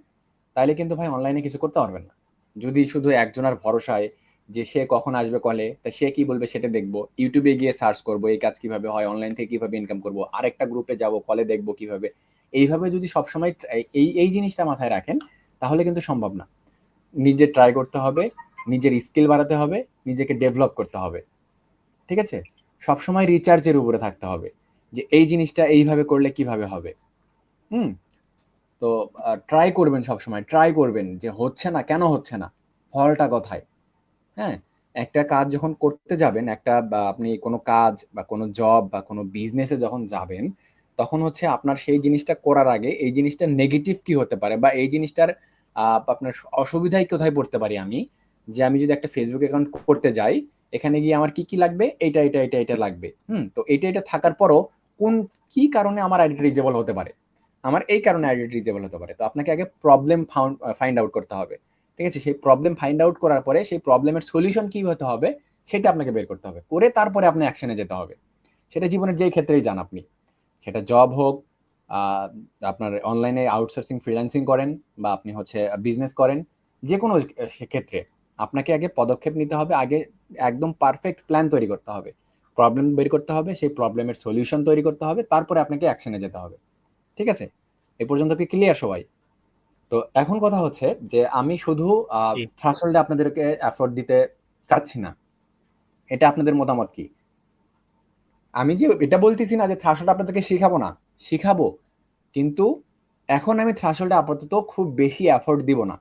তাহলে কিন্তু ভাই অনলাইনে কিছু করতে পারবেন না। যদি শুধু একজনের ভরসায়, যে সে কখন আসবে কলে, তা সে কি বলবে সেটা দেখবো, ইউটিউবে গিয়ে সার্চ করবো এই কাজ কিভাবে হয়, অনলাইন থেকে কিভাবে ইনকাম করবো, আরেকটা গ্রুপে যাব, কলে দেখবো কিভাবে, এইভাবে যদি সবসময় এই এই জিনিসটা মাথায় রাখেন, তাহলে কিন্তু সম্ভব না। নিজে ট্রাই করতে হবে, নিজের স্কিল বাড়াতে হবে, নিজেকে ডেভেলপ করতে হবে, ঠিক আছে। সবসময় রিচার্জের উপরে থাকতে হবে, যে এই জিনিসটা এইভাবে করলে কিভাবে হবে। হুম। তো ট্রাই করবেন, সবসময় ট্রাই করবেন, যে হচ্ছে না কেন হচ্ছে না, ফলটা কোথায়। হ্যাঁ, একটা কাজ যখন করতে যাবেন, একটা বা আপনি কোনো কাজ বা কোনো জব বা কোনো বিজনেসে যখন যাবেন, তখন হচ্ছে আপনার সেই জিনিসটা করার আগে এই জিনিসটার নেগেটিভ কি হতে পারে, বা এই জিনিসটার আপনার অসুবিধায় কোথায় পড়তে পারি আমি, যে আমি যদি একটা ফেসবুক অ্যাকাউন্ট করতে যাই, এখানে গিয়ে আমার কি কি লাগবে, এটা এটা এটা এটা লাগবে, তো এটা এটা থাকার পরও কোন কি কারণে আমার আইডি রিজেবল হতে পারে, আমার এই কারণে আইডি রিজেবল হতে পারে। তো আপনাকে আগে প্রবলেম ফাইন্ড আউট করতে হবে, ঠিক আছে। সেই প্রবলেম ফাইন্ড আউট করার পরে সেই প্রবলেমের সলিউশন কি হতে হবে, সেটা আপনাকে বের করতে হবে, করে তারপরে আপনি অ্যাকশনে যেতে হবে। সেটা জীবনের যেই ক্ষেত্রেই যান আপনি, সেটা জব হোক, আহ, আপনার অনলাইনে আউটসোর্সিং ফ্রিল্যান্সিং করেন, বা আপনি হচ্ছে বিজনেস করেন, যে কোনো ক্ষেত্রে আপনাকে আগে পদক্ষেপ নিতে হবে, আগে একদম পারফেক্ট প্ল্যান তৈরি করতে হবে, প্রবলেম বের করতে হবে, সেই প্রবলেমের সলিউশন তৈরি করতে হবে, তারপরে আপনাকে অ্যাকশনে যেতে হবে, ঠিক আছে। এ পর্যন্ত কি ক্লিয়ার সবাই? তো এখন কথা হচ্ছে যে আমি শুধু থ্রাশহোল্ডে আপনাদেরকে এফোর্ট দিতে চাচ্ছি না, এটা আপনাদের মতামত কি? আমি যে এটা বলতেছি না যে থ্রাশহোল্ড আপনাদেরকে শিখাবো না, শিখাবো, কিন্তু এখন আমি থ্রাশহোল্ডে আপাতত খুব বেশি এফোর্ট দিব না,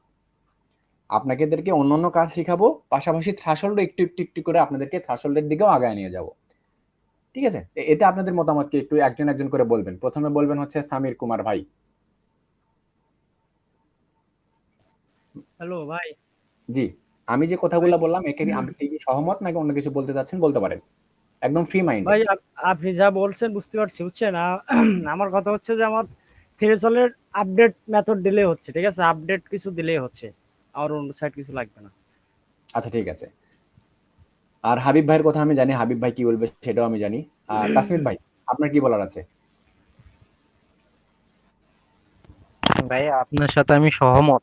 আপনাদেরকে অন্যান্য কাজ শিখাবো, পাশাপাশি থ্রাশহোল্ড একটু একটু একটু করে আপনাদেরকে থ্রাশহোল্ডের দিকেও আগায় নিয়ে যাব, ঠিক আছে। এতে আপনাদের মতামত কি একটু একজন একজন করে বলবেন। প্রথমে বলবেন হচ্ছে সামির কুমার ভাই। হ্যালো ভাই। জি, আমি যে কথাগুলো বললাম একে আপনি কি সহমত, নাকি অন্য কিছু বলতে চাচ্ছেন বলতে পারেন, একদম ফ্রি মাইন্ডে। ভাই আপনি যা বলছেন বুঝতে পারছি, বুঝছেন। আমার কথা হচ্ছে যে আমার থ্রেশহোল্ডের আপডেট মেথড দিলেই হচ্ছে, ঠিক আছে, আপডেট কিছু দিলেই হচ্ছে, আর অন্য সাইড কিছু লাগবে না। আচ্ছা ঠিক আছে। আর হাবিব ভাইয়ের কথা আমি জানি, হাবিব ভাই কি বলবে সেটাও আমি জানি। তাসমিদ ভাই, আপনার কি বলার আছে? ভাই আপনার সাথে আমি সহমত।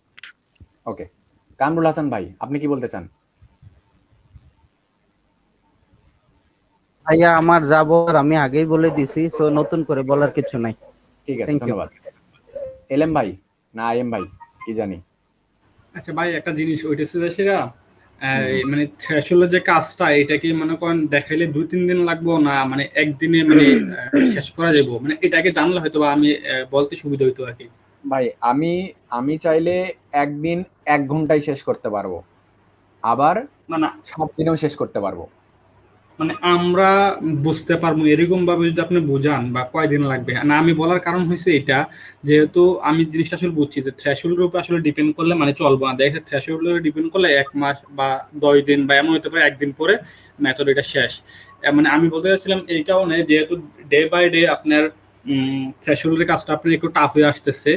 ওকে, কামরুল হাসান ভাই আপনি কি বলতে চান? ভাইয়া আমার যা বলার আমি আগেই বলে দিছি, সো নতুন করে বলার কিছু নাই। ঠিক আছে, থ্যাংক ইউ। ধন্যবাদ। এলএম ভাই না আইএম ভাই কি জানি। আচ্ছা ভাই, একটা জিনিস ওইটা হচ্ছে যে সেটা হুম। মানে থ্রেশহোল্ডের যে কাজটা, এটা কি মনে করেন দেখাইলে 2-3 দিন লাগবো, না মানে একদিনে মানে শেষ করা যাবো? মানে এটাকে জানলে হয়তো বা আমি বলতে সুবিধা হইতো আর কি। ভাই আমি আমি চাইলে একদিন 1 ঘন্টায় শেষ করতে পারবো, আবার না না, 7 দিনেও শেষ করতে পারবো। মানে আমরা বুঝতে পারবো এরকম ভাবে যদি আপনি বোঝান বা কয়দিন লাগবে না। আমি বলার কারণ হয়েছে এটা, যেহেতু আমি জিনিসটা আসলে বুঝছি যে থ্রেশহোল্ডের উপর আসলে ডিপেন্ড করলে মানে চলবো না। দেখে থ্রেশহোল্ডের ডিপেন্ড করলে 1 মাস বা 10 দিন বা এমন হতে পারে একদিন পরে মেথড এটা শেষ। মানে আমি বলতে চাচ্ছিলাম এই কারণে, যেহেতু ডে বাই ডে আপনার থ্রেশহোল্ডের কাজটা আপনার একটু টাফ হয়ে আসতেছে।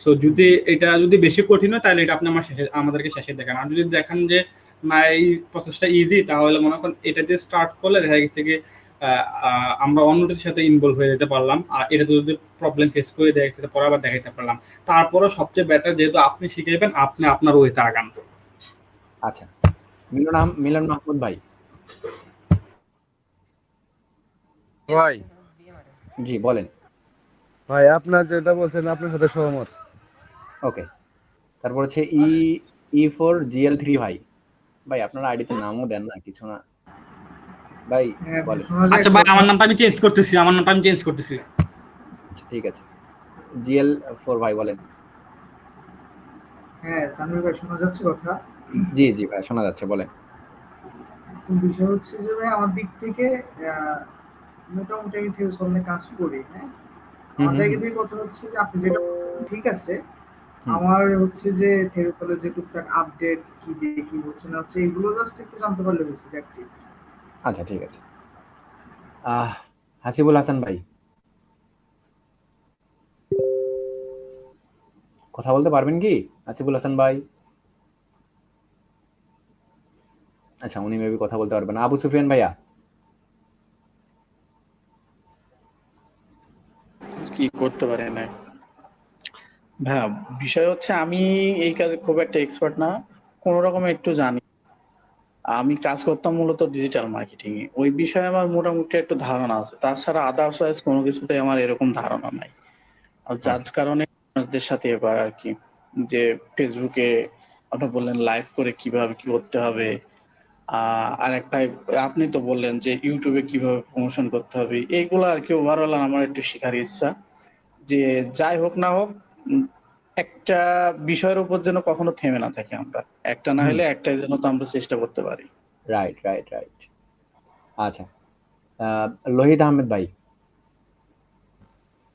সো যদি এটা যদি বেশি কঠিন হয় তাহলে এটা আপনি আমাদেরকে শেষে দেখান। আর যদি দেখেন যে না এই প্রসেসটা ইজি, তাহলে মনে করেন এটা দিয়ে স্টার্ট করলে দেখা গেছে কি আমরা অন্যদের সাথে ইনভলভ হয়ে যেতে পারলাম, আর এটাতে যদি প্রবলেম ফেস করে দেখা গেছে পরে আবার দেখাইতে পারলাম। তারপরে সবচেয়ে বেটার, যেহেতু আপনি শিখাইবেন, আপনি আপনার ওয়েতে আগান। আচ্ছা, মিলন মাহমুদ ভাই। ভাই জি বলেন। ভাই আপনার যেটা বলছেন আপনার সাথে সহমত। ওকে, তারপর হচ্ছে E4GL3 ভাই। ভাই আপনারা আইডিতে নামও দেন না কিছু না ভাই, হ্যাঁ ভাই, বলেন। শোনা যায় আচ্ছা ভাই, কথা? আমার নামটা আমি চেঞ্জ করতেছি, আমার নামটা আমি চেঞ্জ করতেছি। আচ্ছা ঠিক আছে, GL4 ভাই বলেন। হ্যাঁ তানভীর ভাই, শোনা যাচ্ছে কথা? জি জি ভাই শোনা যাচ্ছে, বলেন। এখন বিষয় হচ্ছে যে ভাই আমার দিক থেকে আহ, মোটামুটি আমি থিওসল নিয়ে কাজ করি, হ্যাঁ। হুম আমার হুম জায়গা হুম, থেকে কথা হচ্ছে যে আপনি যেটা বলছেন ঠিক আছে। হুম। আমার হচ্ছে যে থেরোফলের যে টুকটাক আপডেট কি দেখি হচ্ছে না হচ্ছে এগুলো জাস্ট একটু জানতে পারলে হয়েছে, দেখছি। আচ্ছা ঠিক আছে। হাসিবুল হাসান ভাই কথা বলতে পারবেন কি? হাসিবুল হাসান ভাই। আচ্ছা উনি মেবি কথা বলতে পারবেন না। আবু সুফিয়ান ভাইয়া। কি করতে পারে না। হ্যাঁ, বিষয় হচ্ছে আমি এই কাজে খুব একটা এক্সপার্ট না, কোন রকমে একটু জানি। আমি কাজ করতাম মূলত ডিজিটাল মার্কেটিং এ, ওই বিষয়ে আমার মোটামুটি একটু ধারণা আছে। তাছাড়া আদার্স কোনো কিছুতে আমার এরকম ধারণা নাই। আর যার আচ্ছা কারণে আপনাদের সাথে এবার আর কি, যে ফেসবুকে আপনি বললেন লাইভ করে কিভাবে কি করতে হবে, আর একটা আপনি তো বললেন যে ইউটিউবে কিভাবে প্রমোশন করতে হবে, এইগুলো আর কি ওভারঅল আমার একটু শেখার ইচ্ছা। যে যাই হোক না হোক, উম, একটা বিষয়ের উপর যেন কখনো থেমে না থাকি আমরা, একটা না হুম, হলে একটাই যেন তো আমরা চেষ্টা করতে পারি। Right right right. আচ্ছা, লোহিত আহমেদ ভাই।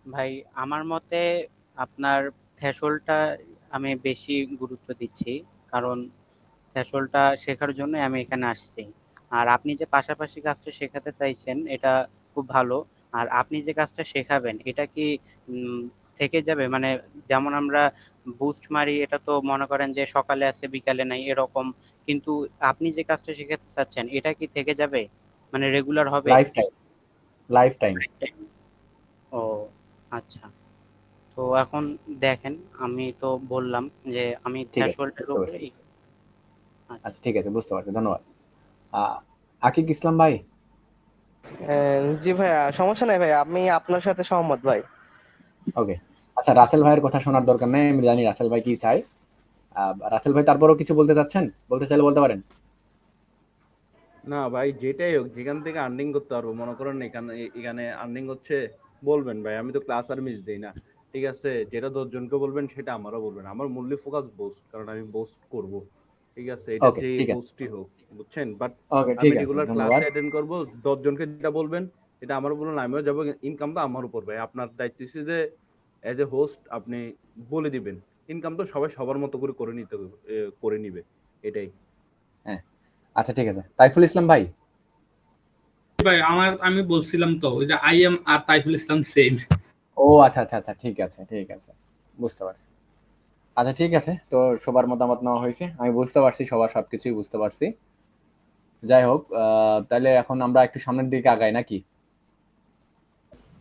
ভাই আমার মতে আপনার থ্রেশহোল্ডটা আমি বেশি গুরুত্ব দিচ্ছি, কারণ থ্রেশহোল্ডটা শেখার জন্য আমি এখানে আসছি। আর আপনি যে পাশাপাশি কাজটা শেখাতে চাইছেন এটা খুব ভালো। আর আপনি যে কাজটা শেখাবেন এটা কি উম, থেকে যাবে, মানে যেমন আমরা বুস্ট মারি এটা তো মনে করেন যে সকালে আছে বিকালে নাই এরকম, কিন্তু আপনি যে কাজটা শেখাতে চাচ্ছেন এটা কি থেকে যাবে, মানে রেগুলার হবে? Life time, life time. ও আচ্ছা। তো এখন দেখেন, আমি তো বললাম যে আমি ঠিক আছে, থ্রেশহোল্ডের বুঝতে উপরে পারছি। আচ্ছা। আচ্ছা ঠিক আছে, বুঝতে পারছি, ধন্যবাদ। আকিক ইসলাম ভাই। জি ভাইয়া, সমস্যা নাই ভাই, আমি আপনার সাথে সহমত ভাই। ওকে, আচ্ছা রাসেল ভাইয়ের কথা শোনার দরকার নেই, আমি জানি রাসেল ভাই কি চাই। রাসেল ভাই তারপরেও কিছু বলতে চাচ্ছেন, বলতে চাইলে বলতে পারেন। না ভাই, যেটাই হোক যেখান থেকে আর্নিং করতে পারবো, মনে করেন এখানে এখানে আর্নিং হচ্ছে, বলবেন ভাই, আমি তো ক্লাস আর মিস দিই না। ঠিক আছে, যেটা 10 জনকে বলবেন সেটা আমারও বলবেন, আমার মূল্য ফোকাস বোস্ট, কারণ আমি বোস্ট করব। ঠিক আছে, এটা ওকে যে ঠিক আছে। বোস্টই হোক, বুঝছেন। বাট ওকে আমি ঠিক আছে, রেগুলার ক্লাসে ধন্যবাদ। অ্যাটেন্ড করব। 10 জনকে যেটা বলবেন এটা আমারও বলুন, আমিও যাবো। ইনকাম তো আমার উপর ভাই, আপনার দায়িত্ব হচ্ছে যে এজ এ হোস্ট আপনি বলে দিবেন। ইনকাম তো সবাই সবার মতো করে করে নিতে করে নিবে, এটাই। হ্যাঁ, আচ্ছা ঠিক আছে, তাইফুল ইসলাম ভাই। ভাই আমি বলছিলাম তো ওই যে আই এম আর তাইফুল ইসলাম সেম। ও আচ্ছা আচ্ছা আচ্ছা, ঠিক আছে ঠিক আছে, বুঝতে পারছি। আচ্ছা ঠিক আছে, তো সবার মতামত নেওয়া হয়েছে, আমি বুঝতে পারছি, সবার সবকিছুই বুঝতে পারছি। যাই হোক, তাহলে এখন আমরা একটু সামনের দিকে আগাই নাকি?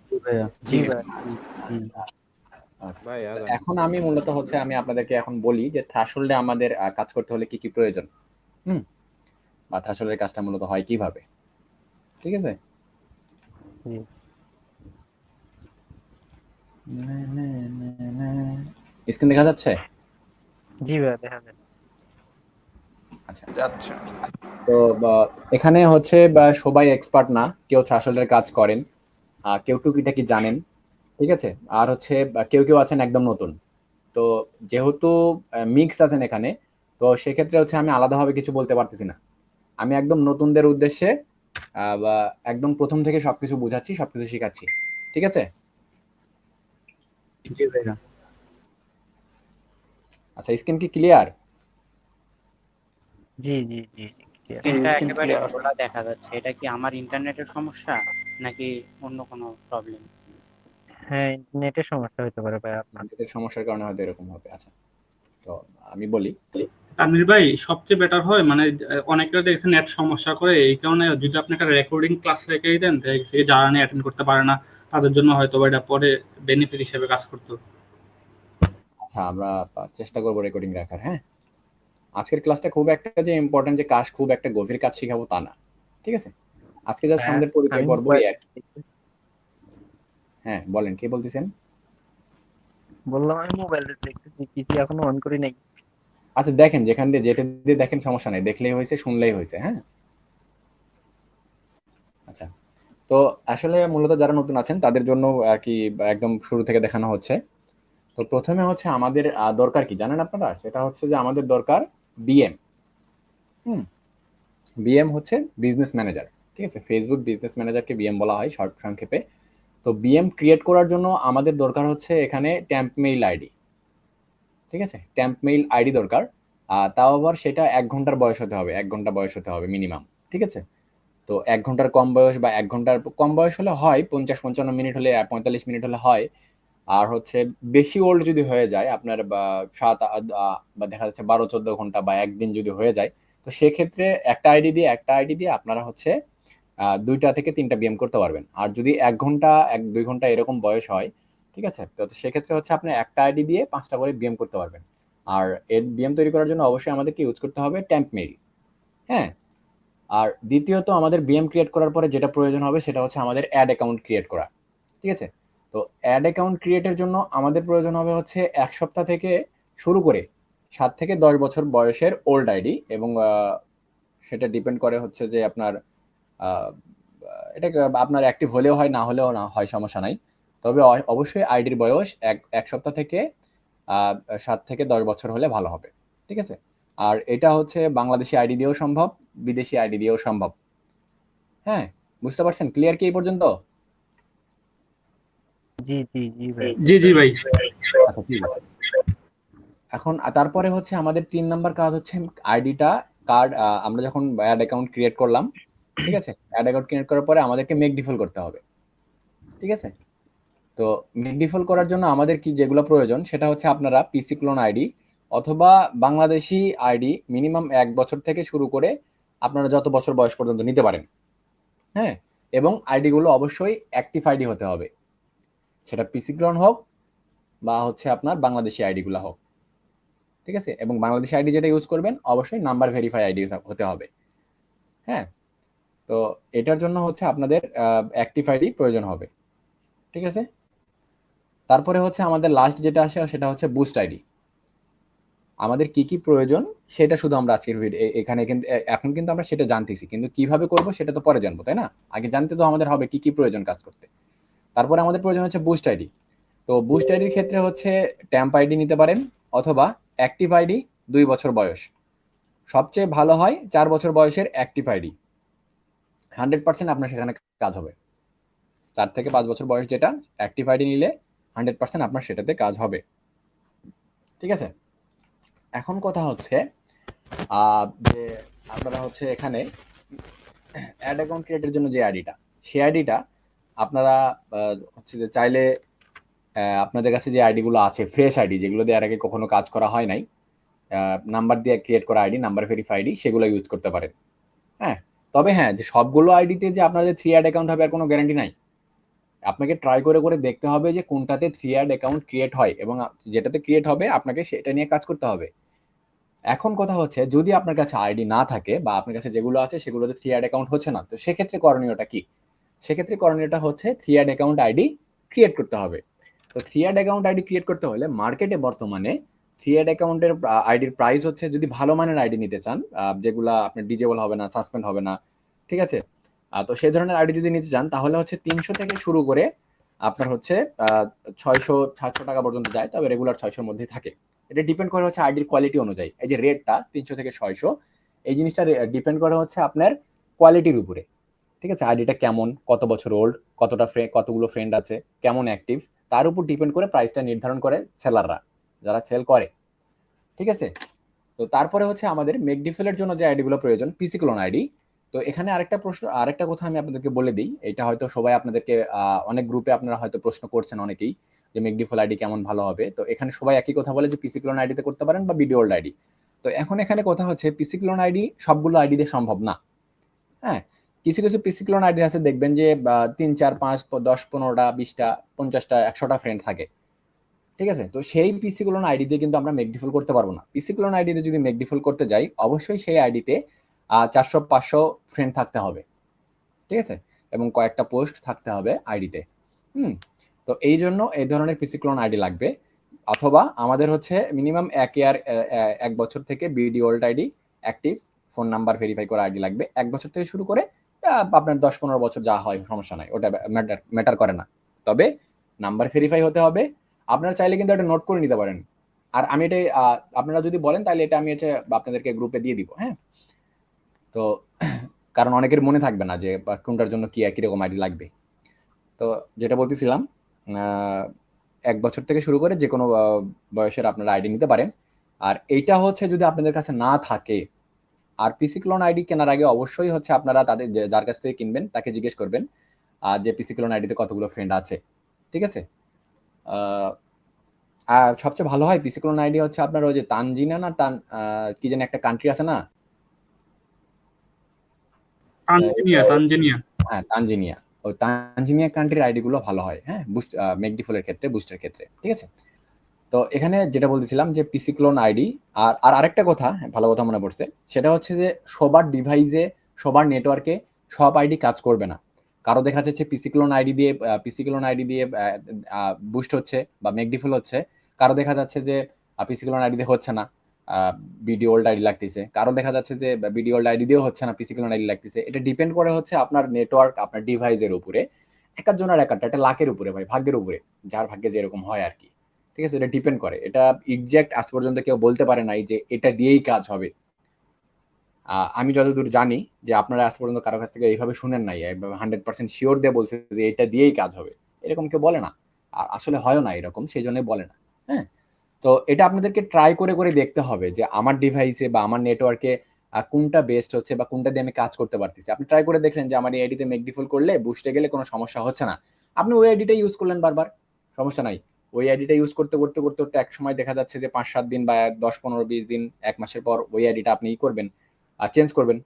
জি ভাইয়া। জি ঠিক ভাই। আছে। হুম। ভাই তো আগান। এখন আমি মূলত হচ্ছে আমি আপনাদেরকে এখন বলি যে থ্রাশহোল্ডে আমাদের কাজ করতে হলে কি কি প্রয়োজন, হুম, বা থ্রাশহোল্ডের কাজটা মূলত হয় কিভাবে, ঠিক আছে? স্ক্রিন দেখা যাচ্ছে? জি ভাই দেখা যায়। আচ্ছা, যাচ্ছে। তো এখানে হচ্ছে সবাই এক্সপার্ট না, কেউ থ্রাশহোল্ডের কাজ করেন, কেউ টুকিটাকি জানেন, ঠিক আছে? আর হচ্ছে কেউ কেউ আছেন একদম নতুন। তো যেহেতু মিক্স আছেন এখানে, তো সেক্ষেত্রে হচ্ছে আমি আলাদাভাবে কিছু বলতে পারতেছি না। আমি একদম নতুনদের উদ্দেশ্যে বা একদম প্রথম থেকে সবকিছু বুঝাচ্ছি, সবকিছু শেখাচ্ছি, ঠিক আছে? জি ভাইয়া। আচ্ছা, স্ক্রিন কি ক্লিয়ার? জি জি জি clear। স্ক্রিনটা একেবারে খোলা দেখা যাচ্ছে। এটা কি আমার ইন্টারনেটের সমস্যা নাকি অন্য কোনো প্রবলেম? হ্যাঁ নেটের সমস্যা হতে পারে ভাই আপনার। নেটের সমস্যার কারণে হয়তো এরকম হবে। আচ্ছা, তো আমি বলি। তানভীর ভাই সবচেয়ে বেটার হয় মানে অনেকের দেখছেন নেট সমস্যা করে, এই কারণে যদি আপনি একটা রেকর্ডিং ক্লাস রেখেই দেন দেখছি যারা নিয়ে অ্যাটেন্ড করতে পারে না তাদের জন্য হয়তো বা এটা পরে বেনিফিট হিসেবে কাজ করতো। আচ্ছা, আমরা চেষ্টা করবো রেকর্ডিং রাখার। হ্যাঁ, আজকের ক্লাসটা খুব একটা যে ইম্পর্টেন্ট যে কাজ খুব একটা গভীর কাজ শেখাবো তা না, ঠিক আছে? আজকে জাস্ট আমাদের পরিচয় আমি পর্ব, এই আর কি। হ্যাঁ বলেন, কি বলতেছেন? বললাম আমি মোবাইলে দেখতেছি, পিসি এখনো অন করি নাই। আচ্ছা দেখেন, যেখান দিয়ে যেটা দিয়ে দেখেন সমস্যা নাই, দেখলেই হয়েছে, শুনলেই হয়েছে। হ্যাঁ, আচ্ছা। তো আসলে মূলত যারা নতুন আছেন তাদের জন্য আর কি একদম শুরু থেকে দেখানো হচ্ছে। তো প্রথমে হচ্ছে আমাদের দরকার কি জানেন আপনারা? সেটা হচ্ছে যে আমাদের দরকার বিএম। হুম, বিএম হচ্ছে বিজনেস ম্যানেজার, ঠিক আছে? ফেসবুক বিজনেস ম্যানেজারকে বিএম বলা হয় শর্ট সংক্ষেপে। তো বিএম ক্রিয়েট করার জন্য আমাদের দরকার হচ্ছে এখানে ট্যাম্প মেইল আইডি, ঠিক আছে? ট্যাম্প মেইল আইডি দরকার। তাও আবার সেটা 1 ঘন্টার বয়স হতে হবে, 1 ঘন্টা বয়স হতে হবে মিনিমাম, ঠিক আছে? তো 1 ঘন্টার কম বয়স বা 1 ঘন্টার কম বয়স হলে হয় 50-55 মিনিট হলে, 45 মিনিট হলে হয়। আর হচ্ছে বেশি ওল্ড যদি হয়ে যায় আপনার, বা বা দেখা যাচ্ছে 12-14 ঘন্টা বা একদিন যদি হয়ে যায়, তো সেক্ষেত্রে একটা আইডি দিয়ে আপনারা হচ্ছে 2টা থেকে 3টা বিএম করতে পারবেন। আর যদি 1 ঘন্টা 1-2 ঘন্টা এরকম বয়স হয়, ঠিক আছে, তো সেক্ষেত্রে হচ্ছে আপনি একটা আইডি দিয়ে 5টা করে বিএম করতে পারবেন। আর এর বিএম তৈরি করার জন্য অবশ্যই আমাদেরকে ইউজ করতে হবে ট্যাম্প মেইল। হ্যাঁ, আর দ্বিতীয়ত আমাদের বিএম ক্রিয়েট করার পরে যেটা প্রয়োজন হবে সেটা হচ্ছে আমাদের অ্যাড অ্যাকাউন্ট ক্রিয়েট করা, ঠিক আছে? তো অ্যাড অ্যাকাউন্ট ক্রিয়েটের জন্য আমাদের প্রয়োজন হবে হচ্ছে 1 সপ্তাহ থেকে শুরু করে 7 থেকে 10 বছর বয়সের ওল্ড আইডি, এবং সেটা ডিপেন্ড করে হচ্ছে যে আপনার আহ, এটা আপনার অ্যাক্টিভ হলেও হয়, না হলেও না হয়, সমস্যা নাই। তবে অবশ্যই আইডির বয়স এক সপ্তাহ থেকে আহ, 7 থেকে 10 বছর হলে ভালো হবে, ঠিক আছে? আর এটা হচ্ছে বাংলাদেশি আইডি দিয়েও সম্ভব, বিদেশি আইডি দিয়েও সম্ভব। হ্যাঁ, বুঝতে পারছেন? ক্লিয়ার কি এই পর্যন্ত? জি জি জি ভাই। জি জি ভাই। আচ্ছা, ঠিক আছে। এখন তারপরে হচ্ছে আমাদের 3 নাম্বার কাজ হচ্ছে আইডিটা কার্ড, আমরা যখন অ্যাড অ্যাকাউন্ট ক্রিয়েট করলাম, ঠিক আছে, অ্যাড অ্যাকাউন্ট ক্রিয়েট করার পরে আমাদেরকে মেক ডিফল করতে হবে, ঠিক আছে? তো মেক ডিফল করার জন্য আমাদের কি যেগুলো প্রয়োজন সেটা হচ্ছে আপনারা পিসি ক্লোন আইডি অথবা বাংলাদেশি আইডি মিনিমাম 1 বছর থেকে শুরু করে আপনারা যত বছর বয়স পর্যন্ত নিতে পারেন। হ্যাঁ, এবং আইডিগুলো অবশ্যই অ্যাক্টিভ আইডি হতে হবে, সেটা পিসি ক্লোন হোক বা হচ্ছে আপনার বাংলাদেশি আইডিগুলো হোক, ঠিক আছে? এবং বাংলাদেশি আইডি যেটা ইউজ করবেন অবশ্যই নাম্বার ভেরিফাই আইডি হতে হবে। হ্যাঁ, তো এটার জন্য হচ্ছে আপনাদের অ্যাক্টিভ আইডি প্রয়োজন হবে, ঠিক আছে? তারপরে হচ্ছে আমাদের লাস্ট যেটা আসে সেটা হচ্ছে বুস্ট আইডি। আমাদের কি কি প্রয়োজন সেটা শুধু আমরা আজকের এখানে কিন্তু এখন কিন্তু আমরা সেটা জানতেছি, কিন্তু কিভাবে করব সেটা তো পরে জানবো, তাই না? আগে জানতে তো আমাদের হবে কি কি প্রয়োজন কাজ করতে। তারপরে আমাদের প্রয়োজন হচ্ছে বুস্ট আইডি। তো বুস্ট আইডির ক্ষেত্রে হচ্ছে ট্যাম্প আইডি নিতে পারেন অথবা অ্যাক্টিভ আইডি 2 বছর বয়স। সবচেয়ে ভালো হয় 4 বছর বয়সের অ্যাক্টিভ আইডি, 100% আপনার সেখানে কাজ হবে। 4 থেকে 5 বছর বয়স যেটা অ্যাক্টিভ আইডি নিলে 100% আপনার সেটাতে কাজ হবে, ঠিক আছে? এখন কথা হচ্ছে যে আপনারা হচ্ছে এখানে অ্যাড অ্যাকাউন্ট ক্রিয়েটের জন্য যে আইডিটা, সেই আইডিটা আপনারা হচ্ছে যে চাইলে আপনাদের কাছে যে আইডিগুলো আছে ফ্রেশ আইডি, যেগুলো দিয়ে এর আগে কখনো কাজ করা হয় নাই, নাম্বার দিয়ে ক্রিয়েট করা আইডি, নাম্বার ভেরিফাই আইডি, সেগুলো ইউজ করতে পারেন। হ্যাঁ, তবে হ্যাঁ, যে সবগুলো আইডিতে যে আপনাদের 3 অ্যাড অ্যাকাউন্ট হবে আর কোনো গ্যারান্টি নাই। আপনাকে ট্রাই করে করে দেখতে হবে যে কোনটাতে 3 অ্যাড অ্যাকাউন্ট ক্রিয়েট হয়, এবং যেটাতে ক্রিয়েট হবে আপনাকে সেটা নিয়ে কাজ করতে হবে। এখন কথা হচ্ছে, যদি আপনার কাছে আইডি না থাকে বা আপনার কাছে যেগুলো আছে সেগুলোতে 3 অ্যাড অ্যাকাউন্ট হচ্ছে না, তো সেক্ষেত্রে করণীয়টা কি? সেক্ষেত্রে করণীয়টা হচ্ছে 3 অ্যাড অ্যাকাউন্ট আইডি ক্রিয়েট করতে হবে। তো 3 অ্যাড অ্যাকাউন্ট আইডি ক্রিয়েট করতে হলে মার্কেটে বর্তমানে 3 অ্যাড অ্যাকাউন্টের আইডির প্রাইস হচ্ছে, যদি ভালো মানের আইডি নিতে চান, যেগুলা আপনার ডিজেবল হবে না, সাসপেন্ড হবে না, ঠিক আছে, তো সেই ধরনের আইডি যদি নিতে চান তাহলে হচ্ছে 300 থেকে শুরু করে আপনার হচ্ছে 600-700 টাকা পর্যন্ত যায়, তবে রেগুলার 600-র মধ্যেই থাকে। এটা ডিপেন্ড করে হচ্ছে আইডির কোয়ালিটি অনুযায়ী। এই যে রেটটা 300 থেকে 600, এই জিনিসটা ডিপেন্ড করে হচ্ছে আপনার কোয়ালিটির উপরে, ঠিক আছে। আইডিটা কেমন, কত বছর ওল্ড, কতগুলো ফ্রেন্ড আছে, কেমন অ্যাক্টিভ, তার উপর ডিপেন্ড করে প্রাইসটা নির্ধারণ করে সেলাররা, যারা সেল করে, ঠিক আছে। তো তারপরে হচ্ছে আমাদের মেকডিফেলের জন্য যে আইডিগুলো প্রয়োজন, পিসি ক্লোন আইডি। তো এখানে আরেকটা কথা আমি আপনাদেরকে বলে দিই, এটা হয়তো সবাই আপনাদেরকে অনেক গ্রুপে আপনারা হয়তো প্রশ্ন করছেন অনেকেই, যে মেকডিফেল আইডি কেমন ভালো হবে। তো এখানে সবাই একই কথা বলে যে পিসি ক্লোন আইডিতে করতে পারেন বা বিডি ওল্ড আইডি। তো এখন এখানে কথা হচ্ছে, পিসি ক্লোন আইডি সবগুলো আইডি দিয়ে সম্ভব না। হ্যাঁ, কিছু কিছু পিসি ক্লোন আইডি আছে, দেখবেন যে 3, 4, 5, 10, 15টা, 20টা, 50টা, 100টা ফ্রেন্ড থাকে, ঠিক আছে। তো সেই পিসি ক্লোন আইডি দিয়ে কিন্তু আমরা মেকডিফুল করতে পারবো না। পিসি ক্লোন আইডিতে যদি মেকডিফুল করতে যাই, অবশ্যই সেই আইডিতে 400-500 ফ্রেন্ড থাকতে হবে, ঠিক আছে, এবং কয়েকটা পোস্ট থাকতে হবে আইডিতে। তো এই জন্য এই ধরনের পিসি ক্লোন আইডি লাগবে, অথবা আমাদের হচ্ছে মিনিমাম 1 বছর থেকে BD old ID, active, phone number verify করা আইডি লাগবে। 1 বছর থেকে শুরু করে আপনার 10-15 বছর যা হয় সমস্যা নাই, ওটা ম্যাটার করে না। তবে নাম্বার ভেরিফাই হতে হবে। আপনারা চাইলে কিন্তু এটা নোট করে নিতে পারেন, আর আমি এটা আপনারা যদি বলেন তাহলে এটা আমি হচ্ছে আপনাদেরকে গ্রুপে দিয়ে দিব। হ্যাঁ, তো কারণ অনেকের মনে থাকবে না যে কোনটার জন্য কি একই রকম আইডি লাগবে। তো যেটা বলতেছিলাম, 1 বছর থেকে শুরু করে যে কোনো বয়সের আপনারা আইডি নিতে পারেন। আর এইটা হচ্ছে যদি আপনাদের কাছে না থাকে, আর পিসি ক্লোন আইডি কেনার আগে অবশ্যই হচ্ছে আপনারা তাদের যার কাছ থেকে কিনবেন তাকে জিজ্ঞেস করবেন যে পিসি ক্লোন আইডিতে কতগুলো ফ্রেন্ড আছে, ঠিক আছে। আর সবচেয়ে ভালো হয় পিসি ক্লোন আইডি হচ্ছে আপনার ওই যে তানজিনা না কি যেন একটা কান্ট্রি আছে না, তানজানিয়া। হ্যাঁ, তানজানিয়া। ওই তানজানিয়া কান্ট্রির আইডি গুলো ভালো হয়, হ্যাঁ, মেকডিফুলের ক্ষেত্রে, বুস্টের ক্ষেত্রে, ঠিক আছে। তো এখানে যেটা বলতেছিলাম যে পিসি ক্লোন আইডি, আর আরেকটা কথা, ভালো কথা মনে পড়ছে, সেটা হচ্ছে যে সবার ডিভাইসে, সবার নেটওয়ার্কে সব আইডি কাজ করবে না। কারো দেখা যাচ্ছে পিসি ক্লোন আইডি দিয়ে বুস্ট হচ্ছে বা মেকডিফুল হচ্ছে, কারো দেখা যাচ্ছে যে পিসি ক্লোন আইডি দিয়ে হচ্ছে না, বিডি ওল্ড আইডি লাগতেছে, কারো দেখা যাচ্ছে যে বিডি ওল্ড আইডি দিয়েও হচ্ছে না, পিসি ক্লোন আইডি লাগতেছে। এটা ডিপেন্ড করে হচ্ছে আপনার নেটওয়ার্ক, আপনার ডিভাইসের উপরে, এক একজনের এক একটা, এটা লাকের উপরে ভাই, ভাগ্যের উপরে, যার ভাগ্যে যেরকম হয় আর কি, ঠিক আছে। এটা ডিপেন্ড করে, এটা এক্সাক্ট আজ পর্যন্ত কেউ বলতে পারে নাই যে এটা দিয়েই কাজ হবে। আমি যতদূর জানি যে আপনারা আজ পর্যন্ত কারো কাছ থেকে এইভাবে শুনেন নাই 100% শিওর দিয়ে বলছে যে এটা দিয়েই কাজ হবে, এরকম কেউ বলে না, আর আসলে হয়ও না এরকম, সেই জন্যই বলে না। হ্যাঁ, তো এটা আপনাদেরকে ট্রাই করে করে দেখতে হবে যে আমার ডিভাইসে বা আমার নেটওয়ার্কে কোনটা বেস্ট হচ্ছে বা কোনটা দিয়ে আমি কাজ করতে পারতেছি। আপনি ট্রাই করে দেখলেন যে আমার এই আইডিতে মেকডিফুল করলে বুস্টে গেলে কোনো সমস্যা হচ্ছে না, আপনি ওই আইডিটা ইউজ করলেন বারবার, সমস্যা নাই। ওই আইডিটা ইউজ করতে করতে করতে করতে এক সময় দেখা যাচ্ছে যে 5-7 দিন বা 10-15-20 দিন, 1 মাসের পর ওই আইডিটা আপনি করবেন, চেঞ্জ করবেন।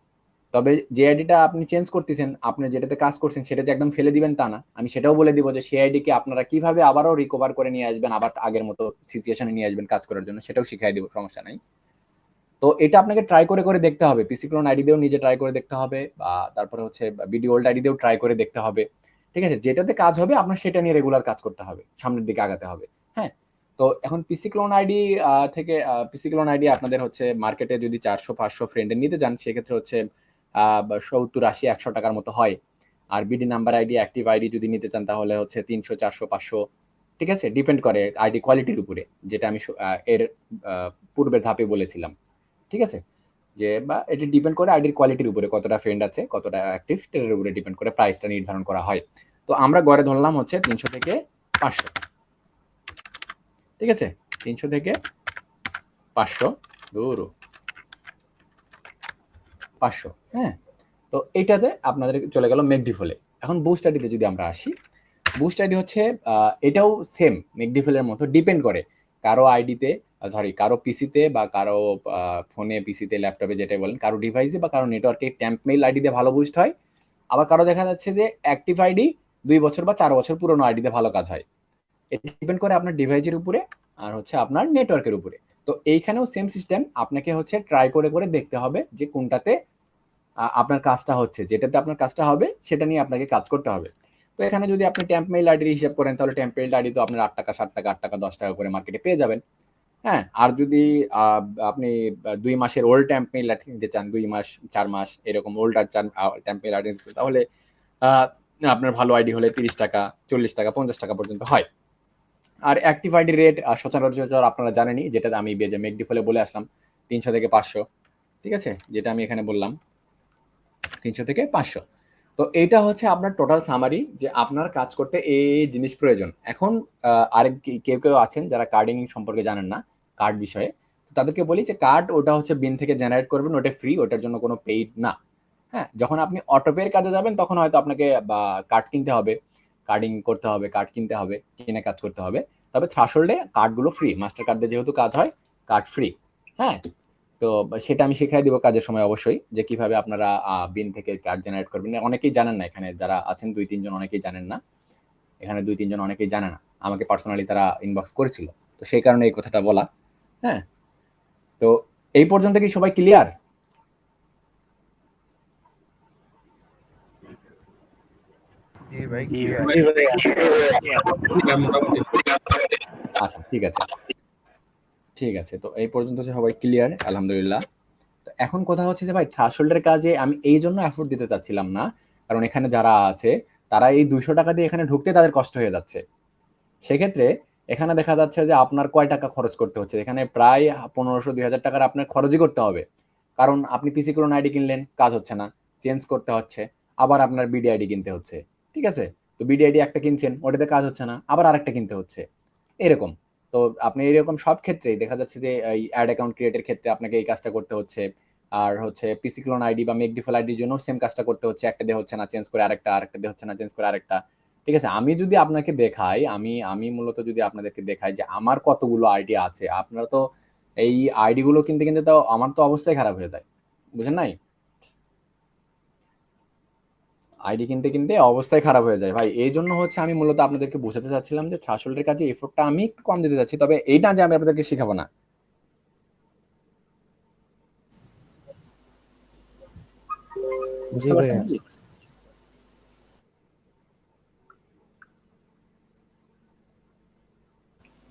তবে যে আইডিটা আপনি চেঞ্জ করতেছেন, আপনি যেটাতে কাজ করছেন সেটা যে একদম ফেলে দিবেন তা না। আমি সেটাও বলে দিব যে সেই আইডিকে আপনারা কিভাবে আবারও রিকভার করে নিয়ে আসবেন, আবার আগের মতো সিচুয়েশনে নিয়ে আসবেন কাজ করার জন্য, সেটাও শিখাই দিব, সমস্যা নাই। তো এটা আপনাকে ট্রাই করে করে দেখতে হবে, পিসি ক্লোন আইডি দিয়েও নিজে ট্রাই করে দেখতে হবে, বা তারপরে হচ্ছে বিডি ওল্ড আইডি দিয়েও ট্রাই করে দেখতে হবে, ঠিক আছে। যেটাতে কাজ হবে আপনার সেটা নিয়ে রেগুলার কাজ করতে হবে, সামনের দিকে আগাতে হবে। হ্যাঁ, তো এখন পিসি ক্লোন আইডি থেকে পিসি ক্লোন আইডি আপনাদের হচ্ছে মার্কেটে যদি 400-500 ফ্রেন্ডের নিতে যান, সেক্ষেত্রে হচ্ছে 70-80-100 টাকার মতো হয়। আর BD number ID, active ID যদি নিতে চান তাহলে হচ্ছে 300-400-500, ঠিক আছে, ডিপেন্ড করে আইডি কোয়ালিটির উপরে, যেটা আমি এর পূর্বের ধাপে বলেছিলাম, ঠিক আছে। যে বা এটি ডিপেন্ড করে আইডির কোয়ালিটির উপরে, কতটা ফ্রেন্ড আছে, কতটা অ্যাক্টিভ, সেটার উপরে ডিপেন্ড করে প্রাইসটা নির্ধারণ করা হয়। তো আমরা গড়ে ধরলাম হচ্ছে 300 থেকে 500, ঠিক আছে, 300 থেকে 500, 500। হ্যাঁ, তো এইটাতে আপনাদের চলে গেল মেকডিফুলে। এখন বুস্ট আইডিতে যদি আমরা আসি, বুস্ট আইডি হচ্ছে এটাও সেম মেকডিফুলের মতো, ডিপেন্ড করে কারো আইডিতে, কারো পিসিতে বা কারো ফোনে, পিসিতে, ল্যাপটপে, যেটাই বলেন, কারো ডিভাইসে বা কারো নেটওয়ার্কে ট্যাম্প মেইল আইডি দিয়ে ভালো বুস্ট হয়। আবার কারো দেখা যাচ্ছে যে অ্যাক্টিভ আইডি 2 বছর বা 4 বছর পুরনো আইডিতে ভালো কাজ হয়। এটা ডিপেন্ড করে আপনার ডিভাইসের উপরে আর হচ্ছে আপনার নেটওয়ার্কের উপরে। তো এইখানেও সেম সিস্টেম, আপনাকে হচ্ছে ট্রাই করে করে দেখতে হবে যে কোনটাতে আপনার কাজটা হচ্ছে, যেটাতে আপনার কাজটা হবে সেটা নিয়ে আপনাকে কাজ করতে হবে। তো এখানে যদি আপনি টেম্প মেইল আইডির হিসাব করেন তাহলে টেম্প মেইল আইডি তো আপনার 8 টাকা 7 টাকা 8 টাকা 10 টাকা করে মার্কেটে পেয়ে যাবেন। হ্যাঁ, আর যদি আপনি 2 মাসের ওল্ড টেম্প মেইল আইডি নিতে চান, 2 মাস 4 মাস এরকম old are temp mail ID নিতে, তাহলে আপনার ভালো আইডি হলে 30 টাকা 40 টাকা 50 টাকা পর্যন্ত হয়। আর অ্যাক্টিভ আইডি রেট সচরাচর আপনারা জানেনই, যেটা আমি মেকডিফলে বলে আসলাম 300 থেকে 500, ঠিক আছে, যেটা আমি এখানে বললাম 300 থেকে 500। তো এইটা হচ্ছে আপনার টোটাল সামারি যে আপনার কাজ করতে এই জিনিস প্রয়োজন। এখন আরেক কেউ কেউ আছেন যারা কার্ডিং সম্পর্কে জানেন না, কার্ড বিষয়ে, তো তাদেরকে বলি যে কার্ড ওটা হচ্ছে বিন থেকে জেনারেট করবেন, ওটা ফ্রি, ওটার জন্য কোনো পেইড না। হ্যাঁ, যখন আপনি অটোপের কাজে যাবেন তখন হয়তো আপনাকে কার্ড কিনতে হবে, কার্ডিং করতে হবে, কার্ড কিনতে হবে, কিনে কাজ করতে হবে। তবে থ্রাশহোল্ডে কার্ডগুলো ফ্রি, মাস্টার কার্ড দিয়ে যেহেতু কাজ হয় কার্ড ফ্রি। হ্যাঁ, তো সেটা আমি শিখাই দিব কাজের সময় অবশ্যই, যে কিভাবে আপনারা বিন থেকে কার্ড জেনারেট করবেন। অনেকেই জানেন না, এখানে যারা আছেন 2-3 জন অনেকেই জানেন না, এখানে 2-3 জন অনেকেই জানে না, আমাকে পার্সোনালি তারা ইনবক্স করেছিল, তো সেই কারণে এই কথাটা বলা। হ্যাঁ, তো এই পর্যন্ত কি সবাই ক্লিয়ার? জি ভাই, মোটামুটি। আচ্ছা, ঠিক আছে ঠিক আছে, তো এই পর্যন্ত সবাই ক্লিয়ার, আলহামদুলিল্লাহ। তো এখন কথা হচ্ছে যে ভাই থ্রাশহোল্ডের কাজে আমি এই জন্য এফোর্ট দিতে চাচ্ছিলাম না, কারণ এখানে যারা আছে তারা এই 200 টাকা দিয়ে এখানে ঢুকতে তাদের কষ্ট হয়ে যাচ্ছে। সেক্ষেত্রে এখানে দেখা যাচ্ছে যে আপনার কয় টাকা খরচ করতে হচ্ছে, এখানে প্রায় 1500-2000 টাকার আপনার খরচই করতে হবে। কারণ আপনি পিসি ক্লোন আইডি কিনলেন, কাজ হচ্ছে না, চেঞ্জ করতে হচ্ছে, আবার আপনার বিডি আইডি কিনতে হচ্ছে, ঠিক আছে। তো বিডি আইডি একটা কিনছেন, ওটাতে কাজ হচ্ছে না, আবার আরেকটা কিনতে হচ্ছে, এরকম। তো আপনি এরকম সব ক্ষেত্রেই দেখা যাচ্ছে যে এই অ্যাড অ্যাকাউন্ট ক্রিয়েটের ক্ষেত্রে আপনাকে এই কাজটা করতে হচ্ছে। আর হচ্ছে পিসি ক্লোন আইডি বা মেকডিফল আইডির জন্য সেম কাজটা করতে হচ্ছে, একটা দিয়ে হচ্ছে না চেঞ্জ করে আরেকটা, আরেকটা দিয়ে হচ্ছে না চেঞ্জ করে আরেকটা, ঠিক আছে। আমি যদি আপনাকে দেখাই, আমি মূলত যদি আপনাদেরকে দেখাই যে আমার কতগুলো আইডি আছে, আপনারা তো এই আইডি গুলো কিনতে কিনতে তো আমার তো অবস্থাই খারাপ হয়ে যায়, বুঝেন নাই? আইডি কিনতে কিনতে অবস্থায় খারাপ হয়ে যায় ভাই। এই জন্য হচ্ছে আমি মূলত আপনাদেরকে বোঝাতে চাচ্ছিলাম যে থ্রাশহোল্ডের কাছে এফোর্টটা আমি একটু কম দিতে চাচ্ছি, তবে এইটা যে আমি আপনাদেরকে শেখাবো না। বুঝতে পারছেন?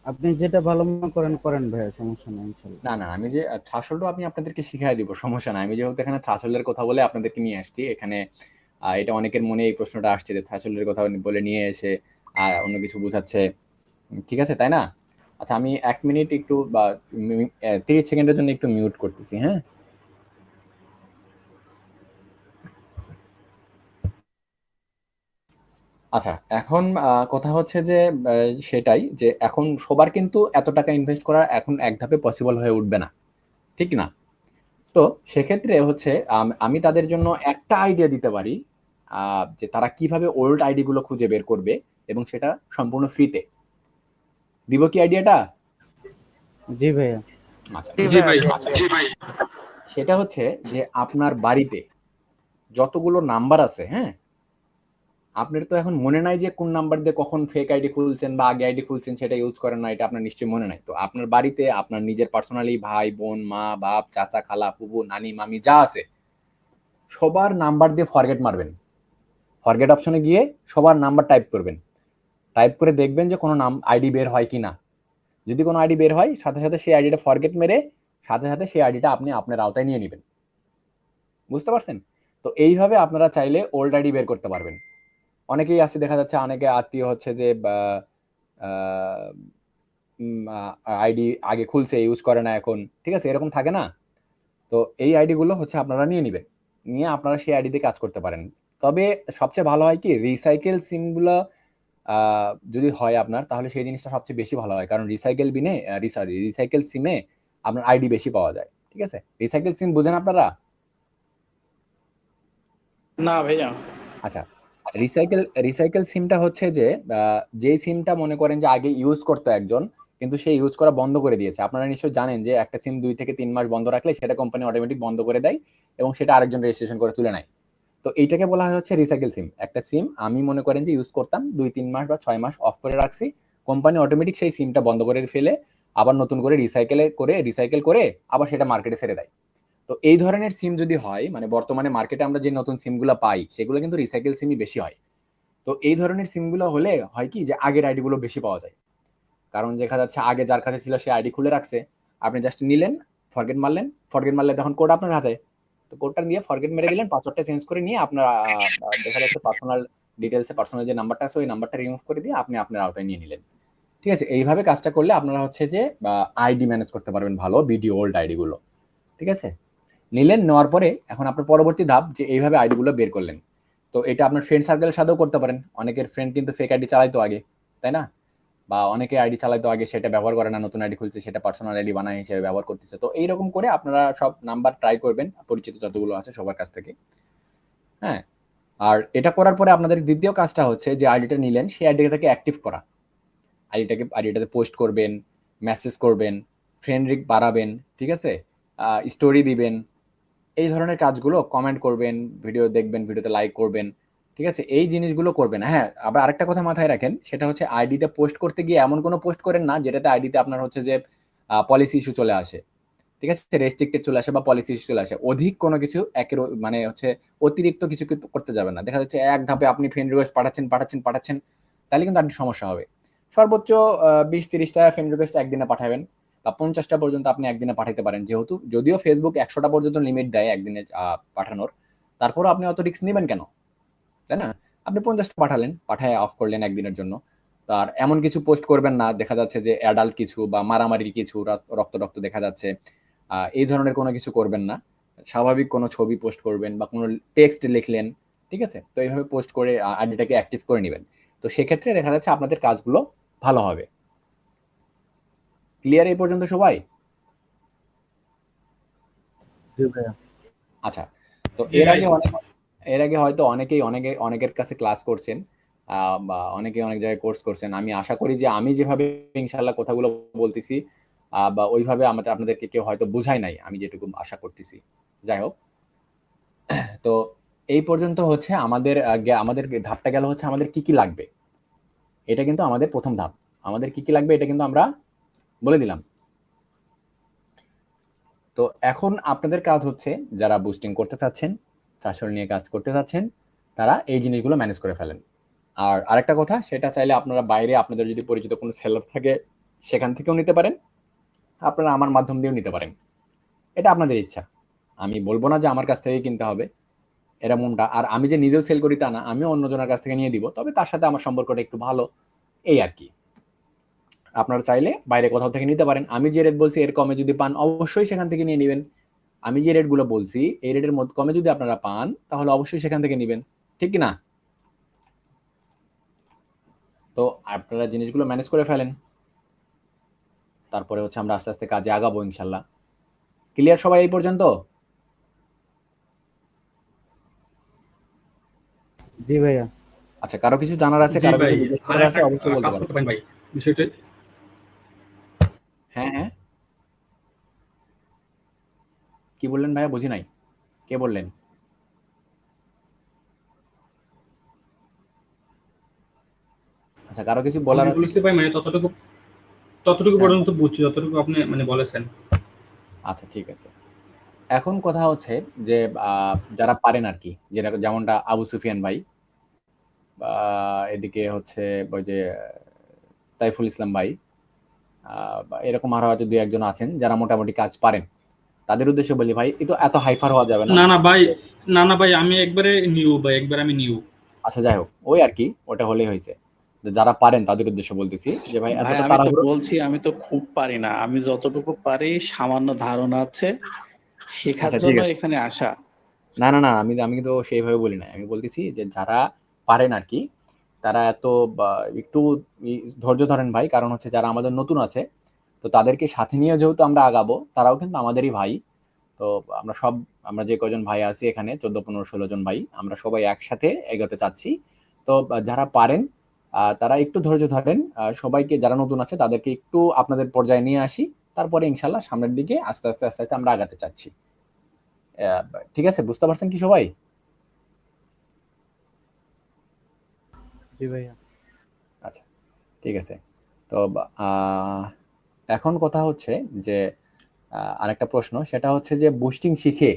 আপনি যেটা ভালো মনে করেন করেন ভাইয়া, সমস্যা নেই ইনশাল্লাহ। না আমি যে থ্রাশহোল্ডও আমি আপনাদেরকে শিখাই দিব, সমস্যা নাই। আমি যেহেতু এখানে থ্রাশহোল্ডের কথা বলে আপনাদেরকে নিয়ে আসছি এখানে, এটা অনেকের মনে এই প্রশ্নটা আসছে যে থ্রাশহোল্ডের কথা বলে নিয়ে এসে অন্য কিছু বোঝাচ্ছে, ঠিক আছে তাই না? আচ্ছা, আমি 1 মিনিট একটু বা 30 সেকেন্ডের জন্য একটু মিউট করতেছি। হ্যাঁ, আচ্ছা, এখন কথা হচ্ছে যে সেটাই, যে এখন সবার কিন্তু এত টাকা ইনভেস্ট করা এখন এক ধাপে পসিবল হয়ে উঠবে না, ঠিক না? তো সেক্ষেত্রে হচ্ছে আমি তাদের জন্য একটা আইডিয়া দিতে পারি, যে তারা কিভাবে ওল্ড আইডি গুলো খুঁজে বের করবে, এবং সেটা সম্পূর্ণ ফ্রিতে। দিব কি আইডিয়াটা? জি ভাইয়া। আচ্ছা, জি ভাই। সেটা হচ্ছে যে আপনার বাড়িতে যতগুলো নাম্বার আছে, হ্যাঁ, আপনার তো এখন মনে নাই যে কোন নাম্বার দিয়ে কখন ফেক আইডি খুলছেন বা আগে আইডি খুলছেন, সেটা ইউজ করেন না, এটা আপনার নিশ্চয়ই মনে নাই। তো আপনার বাড়িতে আপনার নিজের পার্সোনালি ভাই বোন মা বাপ চাচা খালা ফুবু নানি মামি যা আছে সবার নাম্বার দিয়ে ফরগেট মারবেন। ফরগেট অপশনে গিয়ে সবার নাম্বার টাইপ করবেন, টাইপ করে দেখবেন যে কোনো নাম আইডি বের হয় কিনা। যদি কোনো আইডি বের হয়, সাথে সাথে সেই আইডিটা ফরগেট মেরে সাথে সাথে সেই আইডিটা আপনি আপনার আওতায় নিয়ে নেবেন। বুঝতে পারছেন? তো এইভাবে আপনারা চাইলে ওল্ড আইডি বের করতে পারবেন। অনেকেই আছে, দেখা যাচ্ছে অনেকে আত্মীয় হচ্ছে যে আইডি আগে খুলছে ইউজ করে না এখন, ঠিক আছে, এরকম থাকে না? তো এই আইডি গুলো হচ্ছে আপনারা নিয়ে নেবেন, নিয়ে আপনারা সেই আইডিতে কাজ করতে পারেন। তবে সবচেয়ে ভালো হয় কি রিসাইকেল সিম গুলো যদি হয় আপনার, তাহলে সেই জিনিসটা সবচেয়ে বেশি ভালো হয়, কারণ রিসাইকেল সিমে আপনার আইডি বেশি পাওয়া যায়, ঠিক আছে। রিসাইকেল সিম বুঝেন আপনারা? না ভাইয়া। আচ্ছা, রিসাইকেল সিমটা হচ্ছে যে যেই সিমটা মনে করেন যে আগে ইউজ করতো একজন, কিন্তু সে ইউজ করা বন্ধ করে দিয়েছে। আপনারা নিশ্চয়ই জানেন যে একটা সিম 2 থেকে 3 মাস বন্ধ রাখলে সেটা কোম্পানি অটোমেটিক বন্ধ করে দেয় এবং সেটা আরেকজন রেজিস্ট্রেশন করে তুলে নেয়। তো এইটাকে বলা হয় হচ্ছে রিসাইকেল সিম। একটা সিম আমি মনে করেন যে ইউজ করতাম 2-3 মাস বা 6 মাস অফ করে রাখছি, কোম্পানি অটোমেটিক সেই সিমটা বন্ধ করে ফেলে আবার নতুন করে রিসাইকেল করে আবার সেটা মার্কেটে ছেড়ে দেয়। তো এই ধরনের সিম যদি হয়, মানে বর্তমানে মার্কেটে আমরা যে নতুন সিমগুলো পাই সেগুলো কিন্তু রিসাইকেল সিমই বেশি হয়। তো এই ধরনের সিমগুলো হলে হয় কি যে আগের আইডিগুলো বেশি পাওয়া যায়, কারণ দেখা যাচ্ছে আগে যার কাছে ছিল সে আইডি খুলে রাখছে, আপনি জাস্ট নিলেন, ফরগেট মারলে তখন কোড আপনার হাতে, তো কোডটা দিয়ে ফরগেট মেরে দিলেন, পাসওয়ার্ডটা চেঞ্জ করে নিয়ে আপনার দেখা যাচ্ছে পার্সোনাল ডিটেলসে পার্সোনাল যে নাম্বারটা আছে ওই নাম্বারটা রিমুভ করে দিয়ে আপনি আপনার আওতায় নিয়ে নিলেন। ঠিক আছে, এইভাবে কাজটা করলে আপনারা হচ্ছে যে আইডি ম্যানেজ করতে পারবেন ভালো, ভিডিও ওল্ড আইডিগুলো। ঠিক আছে, নিলেন, নেওয়ার পরে এখন আপনার পরবর্তী ধাপ যে এইভাবে আইডিগুলো বের করলেন। তো এটা আপনার ফ্রেন্ড সার্কেলের সাথেও করতে পারেন, অনেকের ফ্রেন্ড কিন্তু ফেক আইডি চালাইতো আগে, তাই না? বা অনেকে আইডি চালাইতো আগে, সেটা ব্যবহার করে না, নতুন আইডি খুলছে, সেটা পার্সোনাল আইডি বানায় হিসেবে ব্যবহার করতেছে। তো এইরকম করে আপনারা সব নাম্বার ট্রাই করবেন পরিচিত যতগুলো আছে সবার কাছ থেকে। হ্যাঁ, আর এটা করার পরে আপনাদের দ্বিতীয় কাজটা হচ্ছে যে আইডিটা নিলেন সেই আইডিটাকে অ্যাক্টিভ করা, আইডিটাতে পোস্ট করবেন, মেসেজ করবেন, ফ্রেন্ড রিক বাড়াবেন, ঠিক আছে, স্টোরি দিবেন, এই ধরনের কাজগুলো, কমেন্ট করবেন, ভিডিও দেখবেন, ভিডিওতে লাইক করবেন। ঠিক আছে, এই জিনিসগুলো করবেন। হ্যাঁ, আবার আরেকটা কথা মাথায় রাখেন, সেটা হচ্ছে আইডিতে পোস্ট করতে গিয়ে এমন কোনো পোস্ট করেন না যেটাতে আইডিতে আপনার হচ্ছে যে পলিসি ইস্যু চলে আসে। ঠিক আছে, রেস্ট্রিক্টেড চলে আসে বা পলিসি ইস্যু চলে আসে, অধিক কোনো কিছু মানে হচ্ছে অতিরিক্ত কিছু করতে যাবেন না। দেখা যাচ্ছে এক ধাপে আপনি ফ্রেন্ড রিকোয়েস্ট পাঠাচ্ছেন, তাহলে কিন্তু আরেকটু সমস্যা হবে। সর্বোচ্চ 20-30টা ফ্রেন্ড রিকোয়েস্ট একদিনে পাঠাবেন, বা 50টা পর্যন্ত আপনি একদিনে পাঠাতে পারেন। যেহেতু যদিও ফেসবুক 100টা পর্যন্ত লিমিট দেয় একদিনে পাঠানোর, তারপরও আপনি অত রিস্ক নেবেন কেন, তাই না? আপনি 50টা পাঠালেন, পাঠায় অফ করলেন একদিনের জন্য। তার এমন কিছু পোস্ট করবেন না দেখা যাচ্ছে যে অ্যাডাল্ট কিছু বা মারামারির কিছু, রক্ত দেখা যাচ্ছে, এই ধরনের কোনো কিছু করবেন না। স্বাভাবিক কোনো ছবি পোস্ট করবেন বা কোনো টেক্সট লিখলেন, ঠিক আছে? তো এইভাবে পোস্ট করে আইডিটাকে অ্যাক্টিভ করে নেবেন। তো সেক্ষেত্রে দেখা যাচ্ছে আপনাদের কাজগুলো ভালো হবে। ক্লিয়ার এই পর্যন্ত সবাই? আচ্ছা, তো জি এর ভাই। আগে হয়তো অনেকের কাছে ক্লাস করছেন, বা অনেকে অনেক জায়গায় কোর্স করছেন। আমি আশা করি যে আমি যেভাবে ইনশাল্লাহ কথাগুলো বলতেছি বা ওইভাবে আপনাদেরকে কেউ হয়তো বুঝায় নাই, আমি যেটুকু আশা করতেছি। যাই হোক, তো এই পর্যন্ত হচ্ছে আমাদের ধাপটা গেল হচ্ছে আমাদের কি লাগবে। এটা কিন্তু আমাদের প্রথম ধাপ। আমাদের কি লাগবে এটা কিন্তু আমরা বলে দিলাম। তো এখন আপনাদের কাজ হচ্ছে, যারা বুস্টিং করতে চাচ্ছেন, ট্রাস্টল নিয়ে কাজ করতে চাচ্ছেন, তারা এই জিনিসগুলো ম্যানেজ করে ফেলেন। আর আরেকটা কথা, সেটা চাইলে আপনারা বাইরে আপনাদের যদি পরিচিত কোনো সেলার থাকে সেখান থেকেও নিতে পারেন, আপনারা আমার মাধ্যম দিয়েও নিতে পারেন, এটা আপনাদের ইচ্ছা। আমি বলবো না যে আমার কাছ থেকে কিনতে হবে এরকমটা, আর আমি যে নিজেও সেল করি তা না, আমিও অন্যজনের কাছ থেকে নিয়ে দিব, তবে তার সাথে আমার সম্পর্কটা একটু ভালো, এই আর কি। আপনারা চাইলে বাইরে কোথাও থেকে নিতে পারেন, আমি যে রেট বলছি এর কমে যদি পান অবশ্যই সেখান থেকে নিয়ে নেবেন। আমি যে রেটগুলো বলছি এই রেটের মধ্যে কমে যদি আপনারা পান তাহলে অবশ্যই সেখান থেকে নেবেন, ঠিক কি না? তো আপনারা জিনিসগুলো ম্যানেজ করে ফেলেন, তারপরে হচ্ছে আমরা আস্তে আস্তে কাজে আগাবো ইনশাল্লাহ। ক্লিয়ার সবাই এই পর্যন্ত? জি ভাইয়া। আচ্ছা, কারো কিছু জানার আছে, জি কারো ভাই, কিছু জিজ্ঞেস আর করার আছে, একটা অবশ্যই বলতে কাজ পারেন। করতে পারেন ভাই বিষয়টা। হ্যাঁ হ্যাঁ, কি বললেন ভাইয়া, বুঝি নাই, কে বললেন? আচ্ছা, কারো কিছু আমি বলার আছে কি? বলেছি ভাই, মানে ততটুকু হ্যাঁ, পর্যন্ত বুঝছি, যতটুকু আপনি মানে বলেছেন। আচ্ছা ঠিক আছে। এখন কথা হচ্ছে যে যারা পারেন আর কি, যেমনটা আবু সুফিয়ান ভাই, বা এদিকে হচ্ছে ওই যে তাইফুল ইসলাম ভাই, বা এরকম আরো হয়তো 2-1 জন আছেন যারা মোটামুটি কাজ পারেন, তাদের উদ্দেশ্যে বলি ভাই এত হাইফার হওয়া যাবে না। না না ভাই, আমি একবারে নিউ। আচ্ছা যাই হোক, ওই আর কি, ওটা হলেই হয়েছে। যারা পারেন তাদের উদ্দেশ্যে বলতেছি যে ভাই ভাই এতটা আমি তো তাড়াহুড়ো। বলছি আমি তো খুব পারি না, আমি যতটুকু পারি সামান্য ধারণা আছে, শেখার আচ্ছা ঠিক জন্য আছে, এখানে আসা। না, আমি তো সেইভাবে বলি না, আমি বলতেছি যে যারা পারেন আর কি, তারা একটু ধৈর্য ধরেন ভাই, কারণ হচ্ছে যারা আমাদের নতুন আছে, তো তাদেরকে সাথে নিয়ে যেহেতু আমরা আগাবো, তারাও কিন্তু আমাদেরই ভাই। তো আমরা যে কজন ভাই আছি এখানে 14-15-16 জন ভাই, আমরা সবাই একসাথে এগোতে চাচ্ছি। তো যারা পারেন তারা একটু ধৈর্য ধরেন, সবাইকে যারা নতুন আছে তাদেরকে একটু আপনাদের পর্যায়ে নিয়ে আসি, তারপরে ইনশাল্লাহ সামনের দিকে আস্তে আস্তে আমরা আগাতে চাচ্ছি। ঠিক আছে, বুঝতে পারছেন কি সবাই? জি ভাইয়া। আচ্ছা, ঠিক আছে। তো এখন কথা হচ্ছে যে আরেকটা প্রশ্ন, সেটা হচ্ছে যে বুস্টিং শিখে,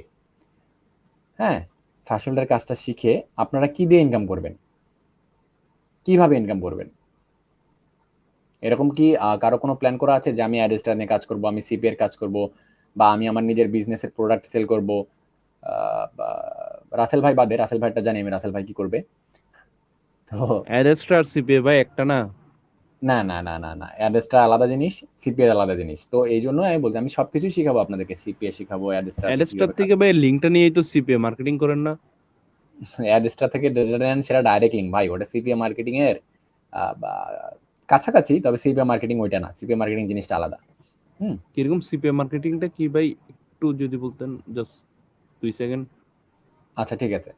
হ্যাঁ, থ্রাশহোল্ডের কাজটা শিখে আপনারা কি দিয়ে ইনকাম করবেন? কিভাবে ইনকাম করবেন? এরকম কি কারো কোনো প্ল্যান করা আছে যে আমি অ্যাডস্টার নিয়ে কাজ করব, আমি সিপি এর কাজ করব, বা আমি আমার নিজের বিজনেসের প্রোডাক্ট সেল করব? রাসেল ভাই বাদে, রাসেল ভাইটা জানি আমি রাসেল ভাই কি করবে। তো অ্যাডেস্টার সিপিএ ভাই একটা না? না না না না না, অ্যাডস্টার আলাদা জিনিস, সিপিএ আলাদা জিনিস। তো এই জন্য আমি বলছি আমি সবকিছু শিখাবো আপনাদেরকে, সিপিএ শিখাবো, অ্যাডস্টার অ্যাডেস্টার কিভাবে কাজ থেকে ভাই লিঙ্কটা নিয়েই তো সিপিএ মার্কেটিং করেন না? অ্যাডস্টার থেকে ডেটা নেন, সেটা ডাইরেক্ট লিঙ্ক ভাই, ওটা সিপিএ মার্কেটিং এর বা কাছাকাছি, তবে সিপিএ মার্কেটিং ওইটা না, সিপিএ মার্কেটিং জিনিসটা আলাদা। হুম। কিরকম সিপিএ মার্কেটিংটা কি ভাই, একটু যদি বলতেন জাস্ট 2 সেকেন্ড। আচ্ছা ঠিক আছে।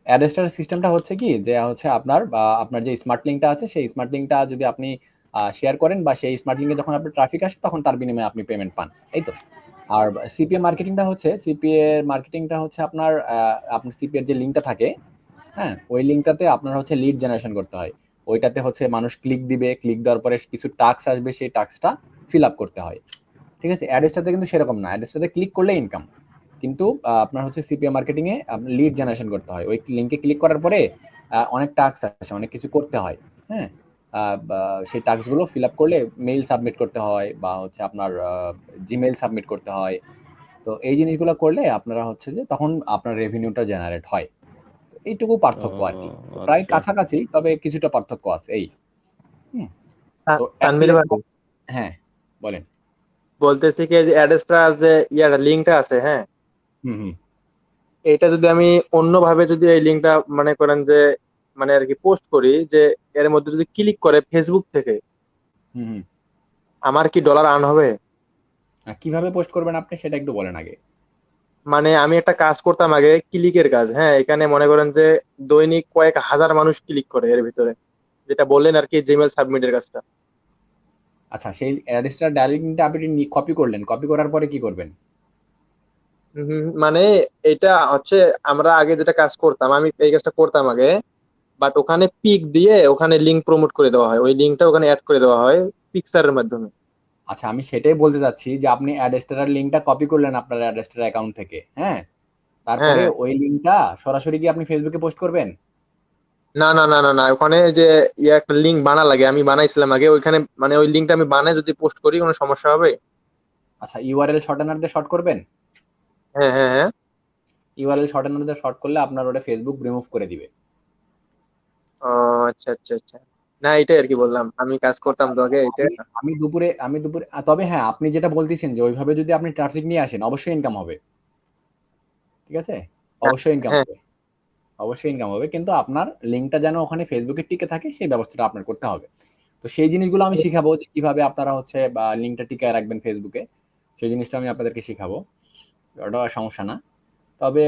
অ্যাডস্টার সিস্টেমটা হচ্ছে কি, যে হচ্ছে আপনার যে স্মার্ট লিঙ্কটা আছে, সেই স্মার্ট লিঙ্কটা যদি আপনি শেয়ার করেন, বা সেই স্মার্ট লিঙ্কে যখন আপনার ট্রাফিক আসে তখন তার বিনিময়ে আপনি পেমেন্ট পান, এই তো। আর সিপিএ মার্কেটিংটা হচ্ছে আপনার সিপিএর যে লিঙ্কটা থাকে, হ্যাঁ, ওই লিঙ্কটাতে আপনার হচ্ছে লিড জেনারেশন করতে হয়। ওইটাতে হচ্ছে মানুষ ক্লিক দিবে, ক্লিক দেওয়ার পরে কিছু টাস্ক আসবে, সেই টাস্কটা ফিল আপ করতে হয়, ঠিক আছে। অ্যাডস্টারতে কিন্তু সেরকম না, অ্যাডস্টারতে ক্লিক করলে ইনকাম, কিন্তু আপনার হচ্ছে সিপিএ মার্কেটিং এ লিড জেনারেশন করতে হয়। ওই লিঙ্কে ক্লিক করার পরে অনেক টাস্ক আসে, অনেক কিছু করতে হয়, হ্যাঁ। সেই টাস্কগুলো ফিল আপ করলে মেইল সাবমিট করতে হয়, বা হচ্ছে আপনার জিমেইল সাবমিট করতে হয়। তো এই জিনিসগুলো করলে আপনারা হচ্ছে যে তখন আপনার রেভিনিউটা জেনারেট হয়। এইটুকু পার্থক্য আর কি, প্রায় আচ্ছা। কাছাকাছি, তবে কিছুটা পার্থক্য আছে এই। হুম। তো তানভীর ভাই, হ্যাঁ বলেন। বলতেছি কি যে অ্যাডস্টার যে লিঙ্কটা আছে, হ্যাঁ, হুম হুম এটা যদি আমি অন্যভাবে যদি এই লিঙ্কটা মনে করেন যে মানে আর কি পোস্ট করি, যে এর মধ্যে যদি ক্লিক করে ফেসবুক থেকে, হুম হুম। আমার কি ডলার আর্ন হবে? কিভাবে পোস্ট করবেন আপনি সেটা একটু বলেন আগে। মানে আমি একটা কাজ করতাম আগে, ক্লিকের কাজ, হ্যাঁ, এখানে মনে করেন যে দৈনিক কয়েক হাজার মানুষ ক্লিক করে এর ভিতরে, যেটা বললেন আর কি জিমেল সাবমিটের কাজটা। আচ্ছা, সেই অ্যাডস্টার ডায়ালিংটা আপনি কপি করলেন, কপি করার পরে কি করবেন? মানে এটা হচ্ছে আমরা আগে যেটা কাজ করতাম, আমি এই কাজটা করতাম আগে, বাট ওখানে পিক দিয়ে ওখানে লিঙ্ক প্রমোট করে দেওয়া হয়, ওই লিঙ্কটা ওখানে অ্যাড করে দেওয়া হয় পিকচারের মাধ্যমে। আচ্ছা, আমি সেটাই বলতে চাচ্ছি যে আপনি অ্যাডস্টারের লিঙ্কটা কপি করলেন আপনার অ্যাডস্টার অ্যাকাউন্ট থেকে, হ্যাঁ, হ্যাঁ তারপরে হ্যাঁ। ওই লিঙ্কটা সরাসরি কি আপনি ফেসবুকে পোস্ট করবেন? না না না না না, ওখানে যে একটা লিঙ্ক বানা লাগে, আমি বানাইছিলাম আগে, ওইখানে মানে ওই লিঙ্কটা আমি বানাই যদি পোস্ট করি কোনো সমস্যা হবে? আচ্ছা, ইউআরএল শর্টানার দিয়ে শর্ট করবেন। হ্যাঁ হ্যাঁ হ্যাঁ। ইউআরএল শর্টানার দিয়ে শর্ট করলে আপনার ওটা ফেসবুক রিমুভ করে দিবে। ও আচ্ছা আচ্ছা আচ্ছা। না, এটাই আর কি বললাম, আমি কাজ আচ্ছা, করতাম তো আগে এটা। আমি আমি দুপুরে তবে হ্যাঁ, আপনি যেটা বলতেছেন যে ওইভাবে যদি আপনি ট্রাফিক নিয়ে আসেন অবশ্যই ইনকাম হবে, ঠিক আছে, হ্যাঁ অবশ্যই ইনকাম হ্যাঁ। হবে, অবশ্যই ইনকাম হবে, কিন্তু আপনার লিঙ্কটা যেন ওখানে ফেসবুকে টিকে থাকে সেই ব্যবস্থাটা আপনার করতে হবে। তো সেই জিনিসগুলো আমি শিখাবো, যে কিভাবে আপনারা হচ্ছে বা লিঙ্কটা টিকায় রাখবেন ফেসবুকে, সেই জিনিসটা আমি আপনাদেরকে শিখাবো, ওটা সমস্যা না। তবে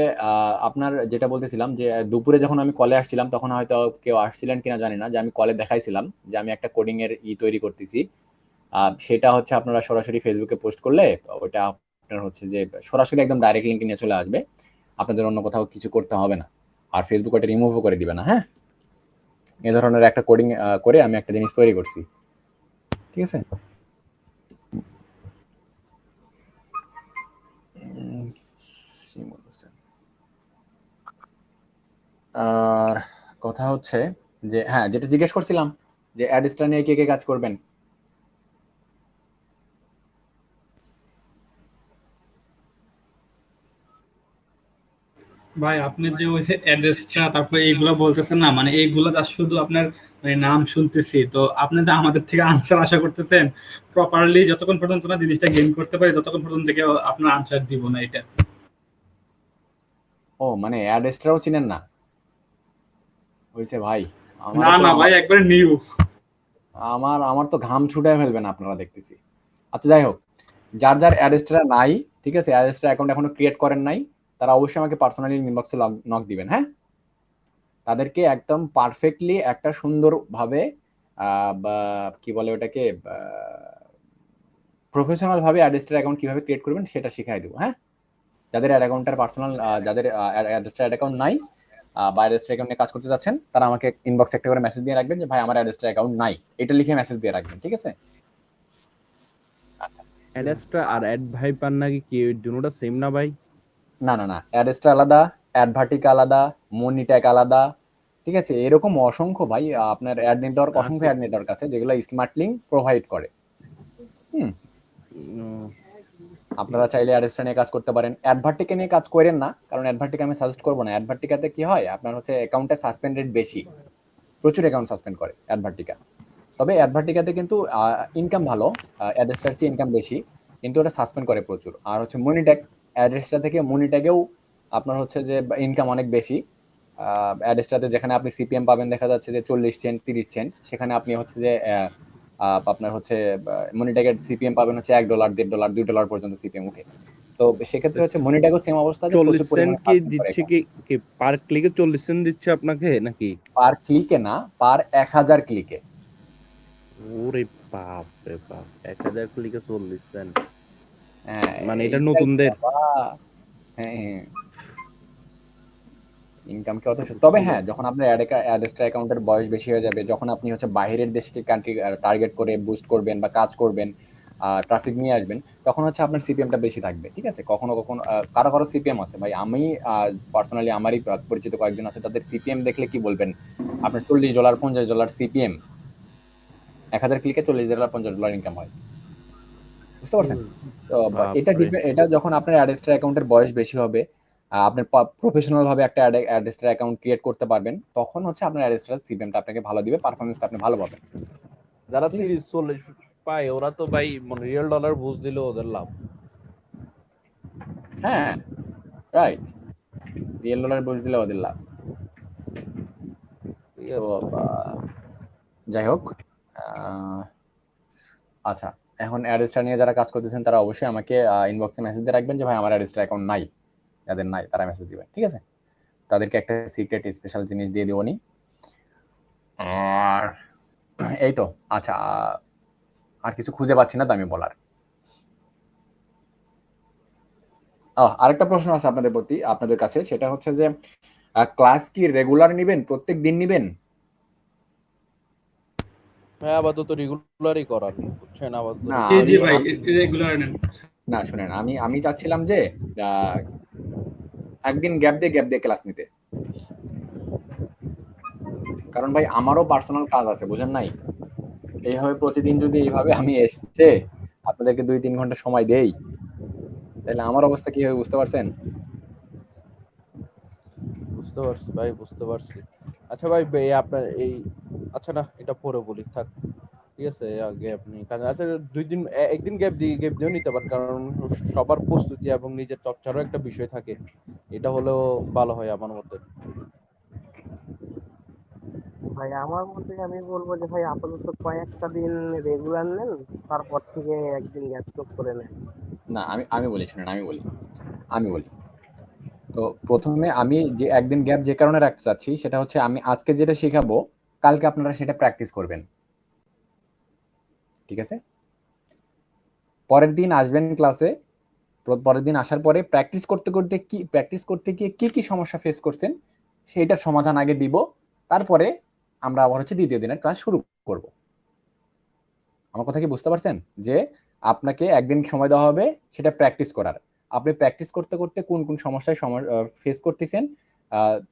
আপনার যেটা বলতেছিলাম যে দুপুরে যখন আমি কলে আসছিলাম তখন হয়তো কেউ আসছিলেন কিনা জানি না, যে আমি কলে দেখাইছিলাম যে আমি একটা কোডিং এর তৈরি করতেছি। সেটা হচ্ছে আপনারা সরাসরি ফেসবুকে পোস্ট করলে ওটা আপনার হচ্ছে যে সরাসরি একদম ডাইরেক্ট লিঙ্ক নিয়ে চলে আসবে, আপনাদের অন্য কোথাও কিছু করতে হবে না, আর ফেসবুক ওটা রিমুভও করে দিবে না, হ্যাঁ। এ ধরনের একটা কোডিং করে আমি একটা জিনিস তৈরি করছি, ঠিক আছে। আর কথা হচ্ছে যে হ্যাঁ, যেটা জিজ্ঞেস করছিলাম যে অ্যাডস্টার নিয়ে কে কে কাজ করবেন। ভাই আপনি যে ওই যে অ্যাড্রেসটা তারপরে এইগুলো বলতেছেন না, মানে এইগুলো যা শুধু আপনার মানে নাম শুনতেছি, তো আপনি যে আমাদের থেকে আনসার আশা করতেছেন, প্রপারলি যতক্ষণ পর্যন্ত না জিনিসটা গেইন করতে পারি ততক্ষণ পর্যন্ত থেকে আপনার আনসার দিব না এটা। ও মানে অ্যাডস্টারও চিনেন না? হয়েছে ভাই, না আমারও তো না ভাই, আমার একবারে নিউ। আমার আমার তো ঘাম ছুটায় ফেলবেন আপনারা দেখতেছি। আচ্ছা যাই হোক, যার যার অ্যাডস্টার নাই, ঠিক আছে, অ্যাডস্টার অ্যাকাউন্ট এখনো ক্রিয়েট করেন নাই, তারা অবশ্যই আমাকে পার্সোনালি ইনবক্সে নক দিবেন, হ্যাঁ। তাদেরকে একদম পারফেক্টলি একটা সুন্দরভাবে বা কি বলে ওটাকে, প্রফেশনাল ভাবে অ্যাডস্টার অ্যাকাউন্ট কিভাবে ক্রিয়েট করবেন সেটা শিখাই দেবো, হ্যাঁ। যাদের অ্যাড অ্যাকাউন্টের পার্সোনাল যাদের অ্যাডস্টার অ্যাকাউন্ট নাই, বা অ্যাড্রেসটা অ্যাকাউন্ট নিয়ে কাজ করতে যাচ্ছেন, তারা আমাকে ইনবক্সে একটা করে মেসেজ দিয়ে রাখবেন যে ভাই আমার অ্যাড্রেসটা অ্যাকাউন্ট নাই, এটা লিখে মেসেজ দিয়ে রাখবেন, ঠিক আছে? আচ্ছা, অ্যাডেস্ট্রা আর অ্যাড ভাইপার নাকি কি দুটোটা সেম না ভাই? না না না, অ্যাড্রেসটা আলাদা, অ্যাডভার্টিক আলাদা, মনিট্যাগ আলাদা, ঠিক আছে? এরকম অসংখ্য ভাই আপনার অ্যাড নেটওয়ার্ক, অসংখ্য অ্যাড নেটওয়ার্ক আছে যেগুলো স্মার্ট লিঙ্ক প্রোভাইড করে। হুম, আপনারা চাইলে অ্যাড্রেসটা নিয়ে কাজ করতে পারেন। অ্যাডভার্টিকে নিয়ে কাজ করেন না, কারণ অ্যাডভার্টিক আমি সাজেস্ট করবো না। অ্যাডভার্টিকাতে কি হয়, আপনার হচ্ছে অ্যাকাউন্টে সাসপেন্ড রেট বেশি, প্রচুর অ্যাকাউন্ট সাসপেন্ড করে অ্যাডভার্টিকা। তবে অ্যাডভার্টিকাতে কিন্তু ইনকাম ভালো, অ্যাড্রেসটার চেয়ে ইনকাম বেশি, কিন্তু ওটা সাসপেন্ড করে প্রচুর। আর হচ্ছে মনিট্যাগ, অ্যাড্রেসটা থেকে মনিট্যাগেও আপনার হচ্ছে যে ইনকাম অনেক বেশি। অ্যাড্রেসটাতে যেখানে আপনি সিপিএম পাবেন দেখা যাচ্ছে যে 40 সেন্ট 30 সেন্ট, সেখানে আপনি হচ্ছে যে আপনার হচ্ছে মনিট্যাগের সিপিএম পাবেন হচ্ছে $1 $1.5 $2 পর্যন্ত সিপিএম উঠে। তো সেক্ষেত্রে হচ্ছে মনিট্যাগও সেম অবস্থা, যে 40 প্রচুর সেন্ট পরিমাণে কি সাসপেন্ড করে। দিচ্ছে, কি পার ক্লিকে 40 সেন্ট দিচ্ছে আপনাকে নাকি? পার ক্লিকে না, পার 1000 ক্লিকে। ওরে বাপ রে বাপ, 1000 ক্লিকে 40 সেন্ট, হ্যাঁ, মানে এটা এইটাই নতুনদের। বাবা। হ্যাঁ হ্যাঁ, ইনকাম কি অত তবে হ্যাঁ, যখন আপনার অ্যাডেস্ট্রা অ্যাকাউন্টের বয়স বেশি হয়ে যাবে, যখন আপনি হচ্ছে বাইরের দেশকে কান্ট্রি টার্গেট করে বুস্ট করবেন বা কাজ করবেন, ট্রাফিক নিয়ে আসবেন, তখন হচ্ছে আপনার সিপিএমটা বেশি থাকবে, ঠিক আছে? কখনো কখনো কারো কারো সিপিএম আছে ভাই, আমি পার্সোনালি আমারই পরিচিত কয়েকজন আছে, তাদের সিপিএম দেখলে কি বলবেন, আপনার $40 $50 সিপিএম, 1000 ক্লিকে $40 $50 ইনকাম হয়, বুঝতে পারছেন? তো এটা বাপরে। এটা যখন আপনার অ্যাডেস্ট্রা অ্যাকাউন্টের বয়স বেশি হবে, আপনার প্রফেশনাল ভাবে একটা অ্যাডেস্ট্রা অ্যাকাউন্ট ক্রিয়েট করতে পারবেন, তখন হচ্ছে আপনার অ্যাডেস্ট্রা সিপিএমটা আপনাকে ভালো দিবে, পারফরমেন্সটা আপনি ভালো পাবেন। যারা ঠিক আছে? 30-40 পায় ওরা তো ভাই মানে রিয়েল ডলার বুঝ দিলে ওদের লাভ। হ্যাঁ, রাইট, $1 বুঝ দিলে ওদের লাভ। ঠিক তো আছে। যাই হোক, আচ্ছা, এখন অ্যাডেস্ট্রা নিয়ে যারা কাজ করতেছেন তারা অবশ্যই আমাকে ইনবক্সে মেসেজ দিয়ে রাখবেন যে ভাই আমার অ্যাডেস্ট্রা অ্যাকাউন্ট নাই, যাদের নাই তারা মেসেজ দিবেন, ঠিক আছে? তাদেরকে একটা সিক্রেট স্পেশাল জিনিস দিয়ে দেবো নি। আর এই তো, আচ্ছা, আর কিছু খুঁজে পাচ্ছি না তো আমি বলার। আরেকটা প্রশ্ন আছে আপনাদের প্রতি, আপনাদের কাছে, সেটা হচ্ছে যে ক্লাস কি রেগুলার নিবেন, প্রত্যেক দিন নিবেন? হ্যাঁ, আপাতত রেগুলারই করার, বুঝছেন? আপাতত না জি জি রেগুলারই ভাই, করার। রেগুলার নেন। না শুনেন, আমি চাচ্ছিলাম যে একদিন গ্যাপ দিয়ে ক্লাস নিতে, কারণ ভাই আমারও পার্সোনাল কাজ আছে, বুঝেন নাই? এইভাবে প্রতিদিন যদি এইভাবে আমি এসে আপনাদেরকে 2-3 ঘন্টা সময় দেই, তাহলে আমার অবস্থা কি হবে বুঝতে পারছেন? বুঝতে পারছি ভাই, বুঝতে পারছি। আচ্ছা ভাই, আপনার এই, আচ্ছা না, এটা পরে বলি, থাক। ঠিক আছে, আগে আপনি কাজ, আচ্ছা 2 দিন একদিন গ্যাপ দিয়েও নিতে পারেন, কারণ সবার প্রস্তুতি এবং নিজের চর্চারও একটা বিষয় থাকে, এটা হলেও ভালো হয় আমার মতে। ভাই আমার মতে আমি বলবো যে ভাই আপাতত কয়েকটা দিন রেগুলার নেন, তারপর থেকে একদিন গ্যাপ টুক করে নেন। না, আমি বলি, শুনেন, আমি বলি তো প্রথমে আমি যে একদিন গ্যাপ যে কারণে রাখতে চাচ্ছি, সেটা হচ্ছে আমি আজকে যেটা শেখাবো কালকে আপনারা সেটা প্র্যাকটিস করবেন, ঠিক আছে? পরের দিন আসবেন ক্লাসে, পরের দিন আসার পরে প্র্যাকটিস করতে গিয়ে কি সমস্যা ফেস করছেন সেইটার সমাধান আগে দিব, তারপরে আমরা আবার হচ্ছে দ্বিতীয় দিনের ক্লাস শুরু করব। আমার কথা কি বুঝতে পারছেন? যে আপনাকে একদিন সময় দেওয়া হবে সেটা প্র্যাকটিস করার, আপনি প্র্যাকটিস করতে করতে কোন কোন সমস্যায় ফেস করতেছেন,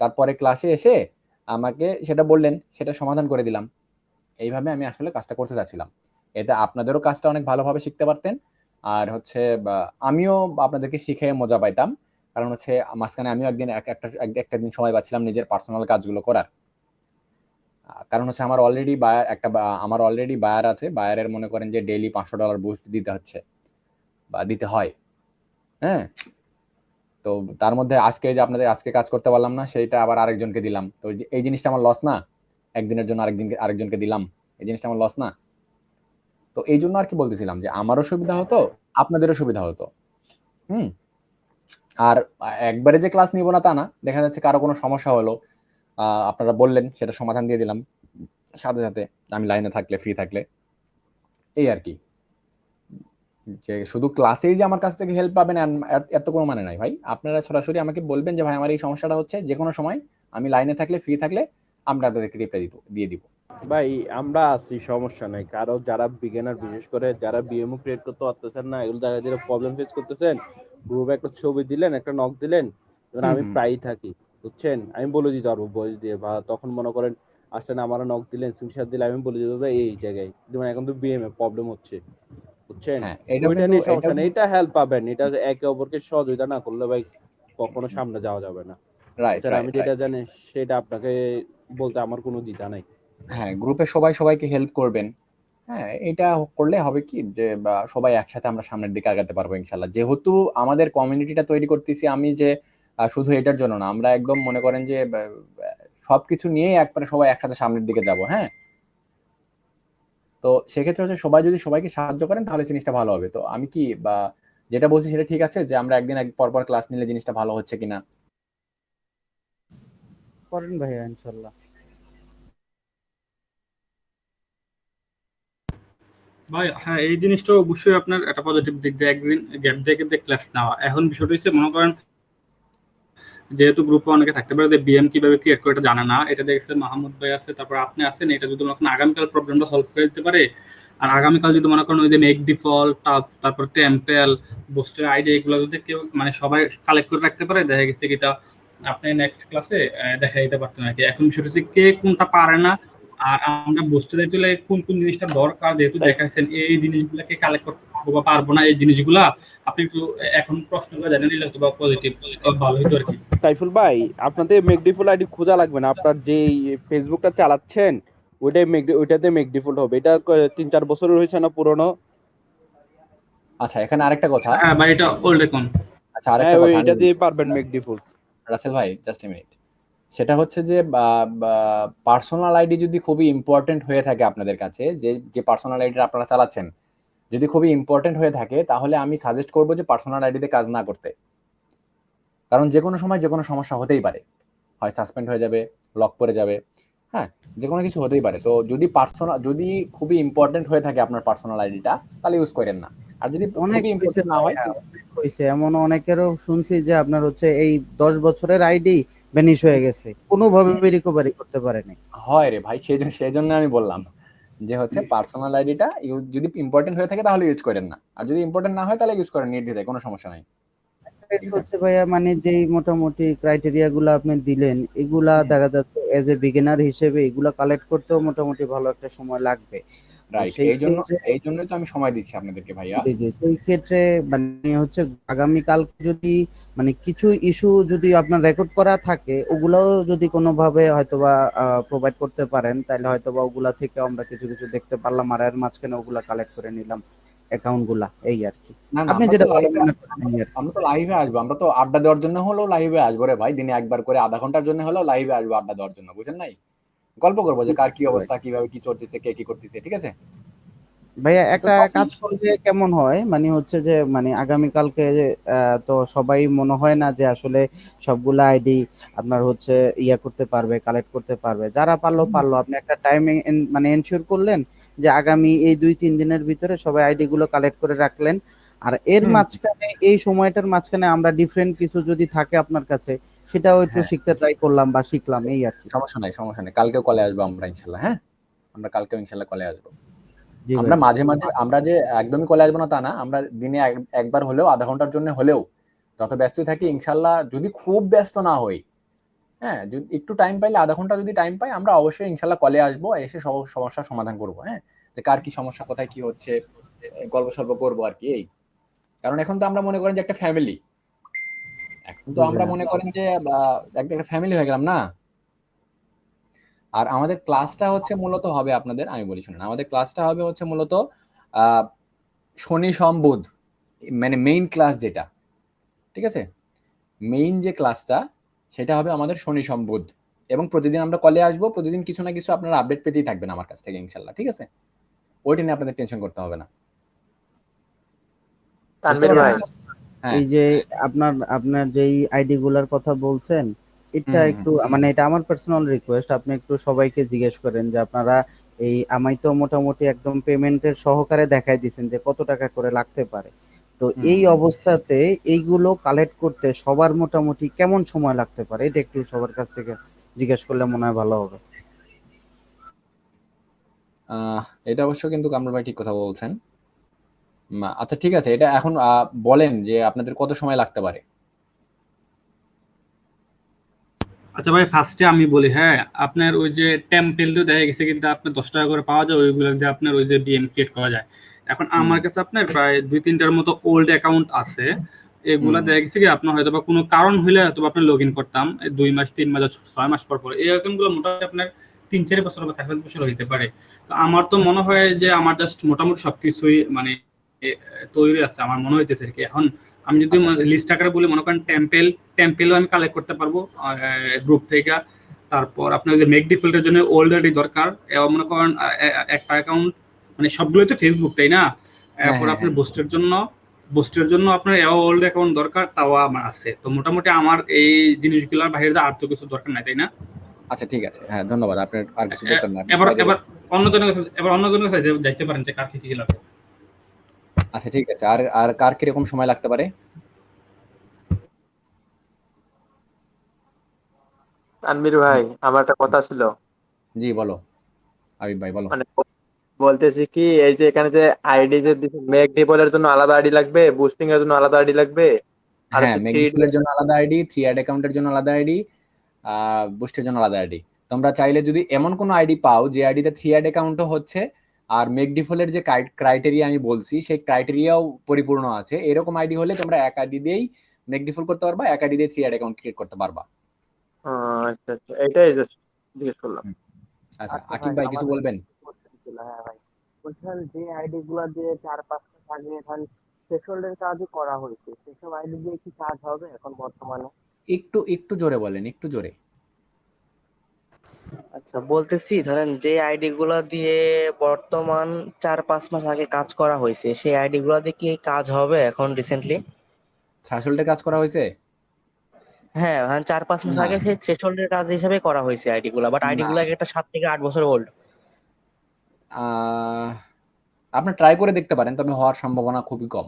তারপরে ক্লাসে এসে আমাকে সেটা বললেন, সেটা সমাধান করে দিলাম। এইভাবে আমি আসলে কাজটা করতে চাচ্ছিলাম, এতে আপনাদেরও কাজটা অনেক ভালোভাবে শিখতে পারতেন, আর হচ্ছে আমিও আপনাদেরকে শিখে মজা পাইতাম, কারণ হচ্ছে মাঝখানে আমিও একদিন একটা দিন সময় পাচ্ছিলাম নিজের পার্সোনাল কাজগুলো করার। কারণ হচ্ছে আমার অলরেডি বায়ার আছে, বায়ারের মনে করেন যে ডেইলি $500 বুস্ট দিতে হচ্ছে বা দিতে হয়। হ্যাঁ, তো তার মধ্যে আজকে যে আপনাদের আজকে কাজ করতে পারলাম না, সেইটা আবার আরেকজনকে দিলাম, তো এই জিনিসটা আমার লস না? একদিনের জন্য আরেকজনকে দিলাম, এই জিনিসটা আমার লস না? তো এই জন্য আর কি বলতেছিলাম যে আমারও সুবিধা হতো, আপনাদেরও সুবিধা হতো। হুম, আর একবারে যে ক্লাস নিব না তা না, দেখা যাচ্ছে কারো কোনো সমস্যা হলো, আপনারা বললেন, সেটা সমাধান দিয়ে দিলাম সাথে সাথে, আমি লাইনে থাকলে, ফ্রি থাকলে, এই আর কি। যে শুধু ক্লাসেই যে আমার কাছ থেকে হেল্প পাবেন এত কোনো মানে নাই ভাই, আপনারা সরাসরি আমাকে বলবেন যে ভাই আমার এই সমস্যাটা হচ্ছে, যে কোনো সময় আমি লাইনে থাকলে, ফ্রি থাকলে আমরা আপনাদেরকে রিপ্লাই দিয়ে দিব। ভাই আমরা আছি, সমস্যা নাই। কারো যারা বিগিনার, বিশেষ করে যারা বিএমও ক্রিয়েট করতে পারতেছেন না, এগুলো জায়গায় যেটা প্রবলেম ফেস করতেছেন, গ্রুপে একটা ছবি দিলেন, একটা নক দিলেন, যেমন আমি প্রায়ই থাকি, বুঝছেন, আমি বলে দিতে পারবো ভয়েস দিয়ে, বা তখন মনে করেন আসলে আমারও নক দিলেন, স্ক্রিনশট দিলে আমি বলে দিতে পারবো এই জায়গায়, যেমন এখন তো বিএমএ প্রবলেম হচ্ছে, বুঝছেন। হ্যাঁ, এটা ওইটা কিন্তু নিয়ে সমস্যা নেই, এটা হেল্প পাবেন। এটা যে একে অপরকে সহযোগিতা না করলে ভাই কখনো সামনে যাওয়া যাবে না। রাইট বুঝছেন, আমি রাইট যেটা রাইট। জানি সেটা আপনাকে বলতে আমার কোনো দ্বিধা নাই। হ্যাঁ, গ্রুপে সবাই সবাইকে হেল্প করবেন। হ্যাঁ, এটা করলে হবে কি যে সবাই একসাথে আমরা সামনের দিকে আগাতে পারবো ইনশাল্লাহ। যেহেতু আমাদের কমিউনিটিটা তৈরি করতেছি আমি, যে শুধু এটার জন্য না, আমরা একদম মনে করেন যে সবকিছু নিয়ে একবারে সবাই একসাথে সামনের দিকে যাব। হ্যাঁ, তো সেক্ষেত্রে হচ্ছে সবাই যদি সবাইকে সাহায্য করেন তাহলে জিনিসটা ভালো হবে। তো আমি কি যেটা বলছি সেটা ঠিক আছে, যে আমরা একদিন পর পর ক্লাস নিলে জিনিসটা ভালো হচ্ছে কিনা? করেন ভাইয়া ইনশাল্লাহ। ভাই হ্যাঁ, এই জিনিসটা অবশ্যই আপনার একটা পজিটিভ দিক, যে একদিন গ্যাপ দিয়ে গ্যাপ দিয়ে ক্লাস নেওয়া। এখন বিষয়টা হচ্ছে মনে করেন যেহেতু গ্রুপে অনেকে থাকতে পারে যে বিএম কিভাবে ক্রিয়েট করে এটা জানে না, এটা দেখছেন মাহমুদ ভাই আছে, তারপর আপনি আছেন, এটা যদি মনে করেন আগামীকাল প্রবলেমটা সলভ করে দিতে পারে। আর আগামীকাল যদি মনে করেন ওই যে মেক ডিফল্ট, তারপর টেম্পেল, বুস্টের আইডি, এগুলো যদি কেউ মানে সবাই কালেক্ট করে রাখতে পারে, দেখা গেছে কি আপনি নেক্সট ক্লাসে দেখা দিতে পারতেন আর কি। এখন বিষয়টা হচ্ছে কে কোনটা পারে না, আর আমরা বুঝতে চাইতে কোন কোন জিনিসটা দরকার, যেহেতু দেখাচ্ছেন এই জিনিসগুলোকে কালেক্ট করতে পারবো বা পারবো না, এই জিনিসগুলা আপনি একটু এখন প্রশ্নগুলো জানিয়ে নিলে হয়তো বা পজিটিভ ভালো হতো আর কি। সাইফুল ভাই, আপনাদের মেকডিফল্ট আইডি খোঁজা লাগবে না। আপনার যে ফেসবুকটা চালাচ্ছেন ওইটাতে মেকডিফল্ট হবে। এটা 3-4 বছরের হয়েছে না পুরনো? আচ্ছা, এখানে আরেকটা কথা। হ্যাঁ ভাই, এটা ওল্ড এখন। আচ্ছা, আরেকটা কথা ওইটা দিয়ে পারবেন মেকডিফল্ট। রাসেল ভাই, জাস্ট এ মিনিট। সেটা হচ্ছে যে পার্সোনাল আইডি যদি খুবই ইম্পর্টেন্ট হয়ে থাকে আপনাদের কাছে, যে পার্সোনাল আইডি আপনারা চালাচ্ছেন যদি খুবই ইম্পর্টেন্ট হয়ে থাকে, তাহলে আমি সাজেস্ট করবো যে পার্সোনাল আইডিতে কাজ না করতে। কারণ যে কোনো সময় যে কোনো সমস্যা হতেই পারে, হয় সাসপেন্ড হয়ে যাবে, লক পড়ে যাবে, হ্যাঁ, যে কোনো কিছু হতেই পারে। তো যদি খুবই ইম্পর্টেন্ট হয়ে থাকে আপনার পার্সোনাল আইডিটা, তাহলে ইউজ করেন না। আর যদি অনেক খুবই হয়েছে ইম্পর্টেন্ট না হয়, হয়েছে এমন অনেকেরও শুনছি যে আপনার হচ্ছে এই 10 বছরের আইডি ভ্যানিশ হয়ে গেছে, কোনোভাবে রিকভারি করতে পারেনি। হয় রে ভাই, সেই জন্য আমি বললাম যে হচ্ছে পার্সোনাল আইডিটা যদি ইম্পর্টেন্ট হয়ে থাকে তাহলে ইউজ করেন না, আর যদি ইম্পর্টেন্ট না হয় তাহলে ইউজ করেন নির্দ্বিধায়, কোনো সমস্যা নাই। হচ্ছে ভাইয়া মানে যেই মোটামুটি ক্রাইটেরিয়া গুলো আপনি দিলেন, এগুলা দেখা যাচ্ছে এজ এ বিগিনার হিসেবে এগুলা কালেক্ট করতেও মোটামুটি ভালো একটা সময় লাগবে। রাইট, এই জন্যই তো আমি সময় দিচ্ছি আপনাদেরকে ভাইয়া। সেই ক্ষেত্রে মানে হচ্ছে আগামীকাল যদি মানে কিছু ইস্যু যদি আপনার রেকর্ড করা থাকে, ওগুলাও যদি কোনোভাবে হয়তোবা প্রোভাইড করতে পারেন, তাহলে হয়তোবা ওগুলা থেকে আমরা কিছু কিছু দেখতে পারলাম, আর এর মাঝখানে ওগুলা কালেক্ট করে নিলাম অ্যাকাউন্ট গুলা, এই আর কি। আপনি যেটা আমরা তো লাইভে আসবো, আমরা তো আড্ডা দেওয়ার জন্য হলেও লাইভে আসবো রে ভাই, দিনে একবার করে আধা ঘন্টার জন্য হলেও লাইভে আসবো আড্ডা দেওয়ার জন্য, বুঝেন নাই? গল্প করবো যে কার কি অবস্থা, কিভাবে কি চলতেছে, কে কি করতেছে, ঠিক আছে ভাইয়া? একটা কাজ করলে কেমন হয়, মানে হচ্ছে যে মানে আগামীকালকে তো সবাই মনে হয় না যে আসলে সবগুলা আইডি আপনার হচ্ছে ইয়া করতে পারবে, কালেক্ট করতে পারবে। যারা পারলো আপনি একটা টাইম মানে এনশিওর করলেন যে আগামী এই 2-3 দিনের ভিতরে সবাই আইডি গুলো কালেক্ট করে রাখলেন, আর এর মাঝখানে এই সময়টার মাঝখানে আমরা ডিফারেন্ট কিছু যদি থাকে আপনার কাছে, সেটাও একটু শিখতে ট্রাই করলাম বা শিখলাম, এই আর কি। সমস্যা নাই, কালকেও কলে আসবো আমরা ইনশাল্লাহ। হ্যাঁ, আমরা কালকেও ইনশাল্লাহ কলে আসবো। আমরা মাঝে মাঝে, আমরা যে একদমই কলে আসবো না তা না, আমরা দিনে একবার হলেও আধা ঘন্টার জন্য হলেও, যত ব্যস্তই থাকি ইনশাল্লাহ, যদি খুব ব্যস্ত না হই, হ্যাঁ, যদি একটু টাইম পাইলে আধা ঘন্টা যদি টাইম পাই, আমরা অবশ্যই ইনশাল্লাহ কলে আসবো, এসে সব সমস্যার সমাধান করবো। হ্যাঁ, যে কার কি সমস্যা, কোথায় কি হচ্ছে, গল্প সল্প করবো আর কি। এই কারণ এখন তো আমরা মনে করেন যে একটা ফ্যামিলি, এখন তো আমরা মনে করেন যে একটা ফ্যামিলি হয়ে গেলাম না। আর আমাদের ক্লাসটা হচ্ছে মূলত হবে আপনাদের, আমি বলি শুনুন, আমাদের ক্লাসটা হবে হচ্ছে মূলত শনি সোম বুধ, মানে মেইন ক্লাস যেটা, ঠিক আছে, মেইন যে ক্লাসটা সেটা হবে আমাদের শনি সোম বুধ, এবং প্রতিদিন আমরা কলে আসবো, প্রতিদিন কিছু না কিছু আপনারা আপডেট পেতেই থাকবেন আমার কাছ থেকে ইনশাল্লাহ, ঠিক আছে? ওইটা নিয়ে আপনাদের টেনশন করতে হবে না। এই যে আপনার যেই আইডি গুলার কথা বলছেন, এটা একটু মানে এটা আমার পার্সোনাল রিকোয়েস্ট, আপনি একটু সবাইকে জিজ্ঞেস করেন যে আপনারা এই আমায় তো মোটামুটি একদম পেমেন্টের সহকারে দেখাই দিয়েছেন যে কত টাকা করে লাগতে পারে, তো এই অবস্থাতে এইগুলো কালেক্ট করতে সবার মোটামুটি কেমন সময় লাগতে পারে, এটা একটু সবার কাছ থেকে জিজ্ঞেস করলে মনে হয় ভালো হবে। এটা অবশ্য কিন্তু কামরুল ভাই ঠিক কথা বলছেন। আচ্ছা ঠিক আছে, এটা এখন বলেন যে আপনাদের কত সময় লাগতে পারে। আচ্ছা ভাই, ফার্স্টে আমি বলি, হ্যাঁ, আপনার ওই যে টেম্পেল তো দেখা গেছে কিন্তু আপনার 10 টাকা করে পাওয়া যায়, ওইগুলো দিয়ে আপনার ওই যে ডিএম ক্রিয়েট করা যায়। এখন আমার কাছে আপনার প্রায় 2-3টার মতো ওল্ড অ্যাকাউন্ট আছে। এগুলা দেখা গেছে কি আপনার হয়তো বা কোনো কারণ হইলে হয়তো বা আপনি লগ ইন করতাম 2 মাস 3 মাস 6 মাস পর পর। এই অ্যাকাউন্টগুলো মোটামুটি আপনার 3-4 বছর বা 4-5 বছর হইতে পারে। তো আমার তো মনে হয় যে আমার জাস্ট মোটামুটি সবকিছুই মানে তৈরি আছে আমার মনে হইতেছে আর কি। এখন আমি যদি আচ্ছা, আচ্ছা। লিস্ট আকারে বলি, মনে করেন টেম্পেলও আমি কালেক্ট করতে পারবো গ্রুপ থেকে। তারপর আপনার যে মেক ডিফল্টের জন্য অলরেডি দরকার, এবং মনে করেন একটা অ্যাকাউন্ট মানে সবগুলোই তো ফেসবুক, তাই না? হ্যাঁ, এরপর হ্যাঁ, আপনার হ্যাঁ। বুস্টের জন্য আপনার ওল্ড অ্যাকাউন্ট দরকার, তাও আমার আছে। তো মোটামুটি আমার এই জিনিসগুলোর বাইরে আর তো কিছু দরকার নাই, তাই না? আচ্ছা ঠিক আছে, হ্যাঁ ধন্যবাদ। আপনার আর কিছু দরকার না, আপনি এবার বাইরে। এবার অন্যজনের কাছে যাইতে পারেন যে কার কি কি লাগবে। আচ্ছা ঠিক আছে, আর আর কার কিরকম সময় লাগতে পারে? তানভীর ভাই, আমার একটা কথা ছিল। জি বলো, আবিব ভাই বলো। মানে বলতেছি কি, এই যে এখানে যে আইডি যে মেক ডিপলের জন্য আলাদা আইডি লাগবে, বুস্টিং এর জন্য আলাদা আইডি লাগবে, আর হ্যাঁ, হচ্ছে থ্রি মেকডিফুলের জন্য আলাদা আইডি, থ্রি অ্যাড অ্যাকাউন্টের জন্য আলাদা আইডি, বুস্টের জন্য আলাদা আইডি। তোমরা চাইলে যদি এমন কোনো আইডি পাও যে আইডিতে থ্রি অ্যাড অ্যাকাউন্টও হচ্ছে আর মেকডিফুলের যে ক্রাইটেরিয়া আমি বলছি সেই ক্রাইটেরিয়াও পরিপূর্ণ আছে, এরকম আইডি হলে তোমরা এক আইডি দিয়েই মেকডিফুল করতে পারবা, এক আইডি দিয়ে থ্রি অ্যাড অ্যাকাউন্ট ক্রিয়েট করতে পারবা। আচ্ছা আচ্ছা, এটাই জাস্ট জিজ্ঞেস করলাম। হুম। আচ্ছা, আচ্ছা আকিব ভাই, ভাই কিছু আমাদের বলবেন? কোশ্চেন ছিল, হ্যাঁ ভাই, বলছিলাম যে আইডি গুলা দিয়ে 4-5 মাস আগে এখন থ্রেশহোল্ডের কাজও করা হয়েছে, সেসব আইডি দিয়ে কি কাজ হবে এখন বর্তমানে? একটু একটু জোরে বলেন, একটু জোরে। আচ্ছা, বলতেছি ধরেন যে আইডি গুলা দিয়ে বর্তমান 4-5 মাস আগে কাজ করা হয়েছে, সেই আইডি গুলা দিয়ে কি কাজ হবে এখন রিসেন্টলি? থ্রেশহোল্ডের কাজ করা হয়েছে? হ্যাঁ, 4-5 মাস না, আগে সেই থ্রেশহোল্ডের কাজ হিসেবে করা হয়েছে আইডি গুলা, বাট আইডি না। গুলা একটা 7 থেকে 8 বছর ওল্ড। আহ আপনি ট্রাই করে দেখতে পারেন, তবে হওয়ার সম্ভাবনা খুবই কম।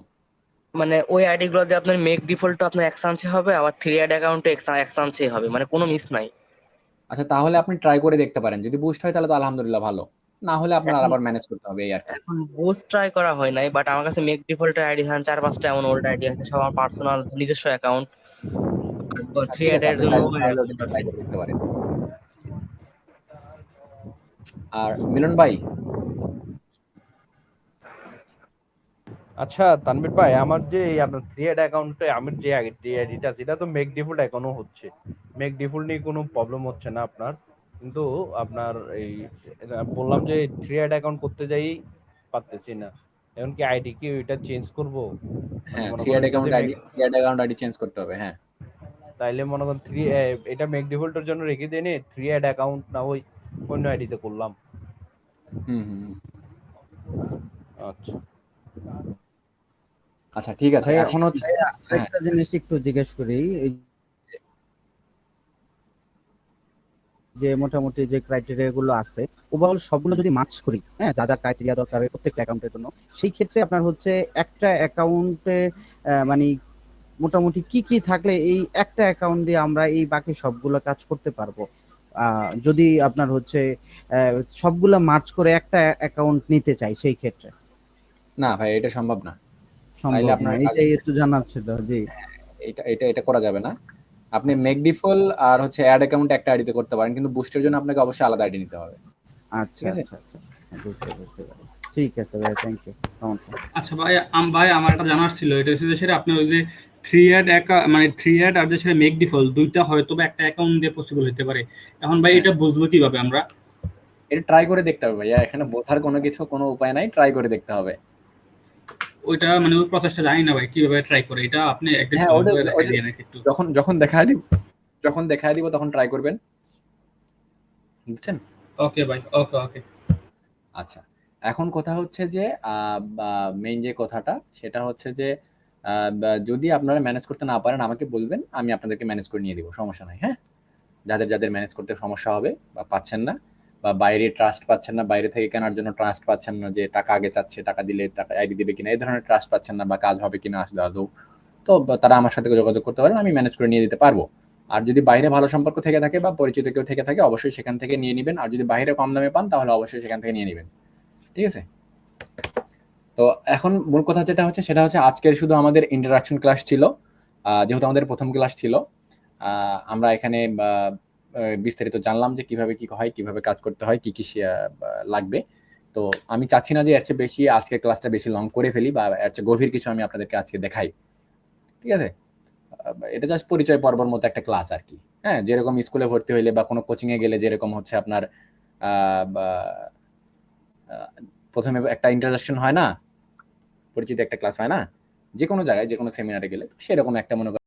মানে ওই আইডি গুলো দিয়ে আপনার মেক ডিফল্ট আপনার এক চান্সে হবে, আবার থ্রি অ্যাড অ্যাকাউন্টে এক চান্সে হবে, মানে কোনো মিস নাই। আচ্ছা তাহলে আপনি ট্রাই করে দেখতে পারেন, যদি বুস্ট হয় তাহলে তো আলহামদুলিল্লাহ ভালো, না হলে আপনার এখন আবার ম্যানেজ করতে হবে এই আর কি। এখন বুস্ট ট্রাই করা হয় নাই, বাট আমার কাছে মেক ডিফল্টের আইডি 4-5টা এমন ওল্ড আইডি আছে, সব আমার পার্সোনাল নিজস্ব অ্যাকাউন্ট। থ্রি ঠিক অ্যাড আছে, এর আপনি জন্য তাহলে অ্যাকাউন্ট ওদিকে আছে। ট্রাই করে দেখতে পারেন। আর মিলন ভাই, আচ্ছা তানভীর ভাই, আমার যে এই আপনার থ্রি অ্যাড অ্যাকাউন্টে আমার যে আইডিটা সেটা তো মেক ডিফল্ট এখনো হচ্ছে, মেক ডিফল্ট নিয়ে কোনো প্রবলেম হচ্ছে না আপনার, কিন্তু আপনার এই বললাম যে থ্রি অ্যাড অ্যাকাউন্ট করতে যাই পারতেছি না। এখন কি আইডি কি ওইটা চেঞ্জ করব? মানে হ্যাঁ মনে থ্রি অ্যাড করেন যদি অ্যাকাউন্ট আইডি, চেঞ্জ করতে হবে, হ্যাঁ। তাইলে মনে করেন এটা মেক ডিফল্টের জন্য রেখে দিয়ে নি, থ্রি অ্যাড অ্যাকাউন্ট না ওই অন্য আইডিতে করলাম। হুম হুম হুম। আচ্ছা আচ্ছা ঠিক আছে, ভাইয়া, এখন হচ্ছে ভাইয়া, হ্যাঁ। আরেকটা জিনিস একটু জিজ্ঞেস করি, এই যে মোটামুটি যে ক্রাইটেরিয়া গুলো আছে ওভারঅল সবগুলো যদি মার্চ করি, হ্যাঁ, যা যা ক্রাইটেরিয়া দরকার হয় প্রত্যেকটা অ্যাকাউন্টের জন্য, সেই ক্ষেত্রে আপনার হচ্ছে একটা অ্যাকাউন্টে মানে মোটামুটি কি কি থাকলে এই একটা অ্যাকাউন্ট দিয়ে আমরা এই বাকি সবগুলো কাজ করতে পারবো? যদি আপনার হচ্ছে সবগুলো মার্চ করে একটা অ্যাকাউন্ট নিতে চাই সেই ক্ষেত্রে না ভাই, এটা সম্ভব না। তাইলে সম্ভব না, আপনার কাজ, এইটাই একটু জানার ছিল। জি, এটা এটা এটা করা যাবে না। আপনি মেক ডিফল আর হচ্ছে অ্যাড অ্যাকাউন্ট একটা আইডিতে করতে পারেন, কিন্তু বুস্টের জন্য আপনাকে অবশ্যই আলাদা আইডি নিতে হবে। আচ্ছা ঠিক আছে? আচ্ছা আচ্ছা, বুঝতে পারি। ঠিক আছে ভাই, থ্যাংক ইউ। আচ্ছা ভাই, ভাই আমার একটা জানার ছিল, এটা হচ্ছে যে সেটা আপনি ওই যে মানে থ্রি অ্যাড আর যে সেটা মেক ডিফল্ট দুইটা হয়তো বা একটা অ্যাকাউন্ট দিয়ে পসিবল হতে পারে। এখন ভাই হ্যাঁ, এটা বুঝবো কিভাবে আমরা? এটা ট্রাই করে দেখতে হবে ভাইয়া, এখানে বোঝার কোনো উপায় নাই, ট্রাই করে দেখতে হবে। ওইটা মানে ওই প্রসেসটা জানি না ভাই, কিভাবে ট্রাই করে এটা আপনি একদিন হ্যাঁ, সহজ ওটা করে ওটা- দেখাই ওটা দিয়ে নাকি একটু। যখন যখন দেখায় দিব তখন ট্রাই করবেন, বুঝছেন? ওকে ভাই, ওকে ওকে। আচ্ছা, এখন কথা হচ্ছে যে মেইন যে কথাটা সেটা হচ্ছে যে যদি আপনারা ম্যানেজ করতে না পারেন আমাকে বলবেন, আমি আপনাদেরকে ম্যানেজ করে নিয়ে দিব, সমস্যা নাই। হ্যাঁ, যাদের যাদের ম্যানেজ করতে সমস্যা হবে বা পাচ্ছেন না, বা বাইরে ট্রাস্ট পাচ্ছেন না, বাইরে থেকে কেনার জন্য ট্রাস্ট পাচ্ছেন না, যে টাকা আগে চাচ্ছে, টাকা দিলে টাকা আইডি দিবে কিনা, এই ধরনের ট্রাস্ট পাচ্ছেন না, বা কাজ হবে কিনা আসলে আদৌ, তো তারা আমার সাথে যোগাযোগ করতে পারেন, আমি ম্যানেজ করে নিয়ে দিতে পারবো। আর যদি বাইরে ভালো সম্পর্ক থেকে থাকে বা পরিচিত কেউ থেকে থাকে অবশ্যই সেখান থেকে নিয়ে নেবেন, আর যদি বাইরে কম দামে পান তাহলে অবশ্যই সেখান থেকে নিয়ে নেবেন। ঠিক আছে, তো এখন মূল কথা যেটা হচ্ছে সেটা হচ্ছে আজকের শুধু আমাদের ইন্টারাকশন ক্লাস ছিল, যেহেতু আমাদের প্রথম ক্লাস ছিল। আমরা এখানে বিস্তারিত জানলাম যে কিভাবে কি হয়, কিভাবে কাজ করতে হয়, কি কি লাগবে। তো আমি চাচ্ছি না যে এর চেয়ে বেশি আজকের ক্লাসটা বেশি লং করে ফেলি বা এর চেয়ে গভীর কিছু আমি আপনাদেরকে আজকে দেখাই। ঠিক আছে, এটা জাস্ট পরিচয় পর্বর মতো একটা ক্লাস আর কি। হ্যাঁ, যেরকম স্কুলে ভর্তি হইলে বা কোনো কোচিং এ গেলে যেরকম হচ্ছে আপনার প্রথমে একটা ইন্ট্রোডাকশন হয় না, পরিচিত একটা ক্লাস হয় না, যে কোনো জায়গায় যে কোনো সেমিনারে গেলে, সেরকম একটা মনে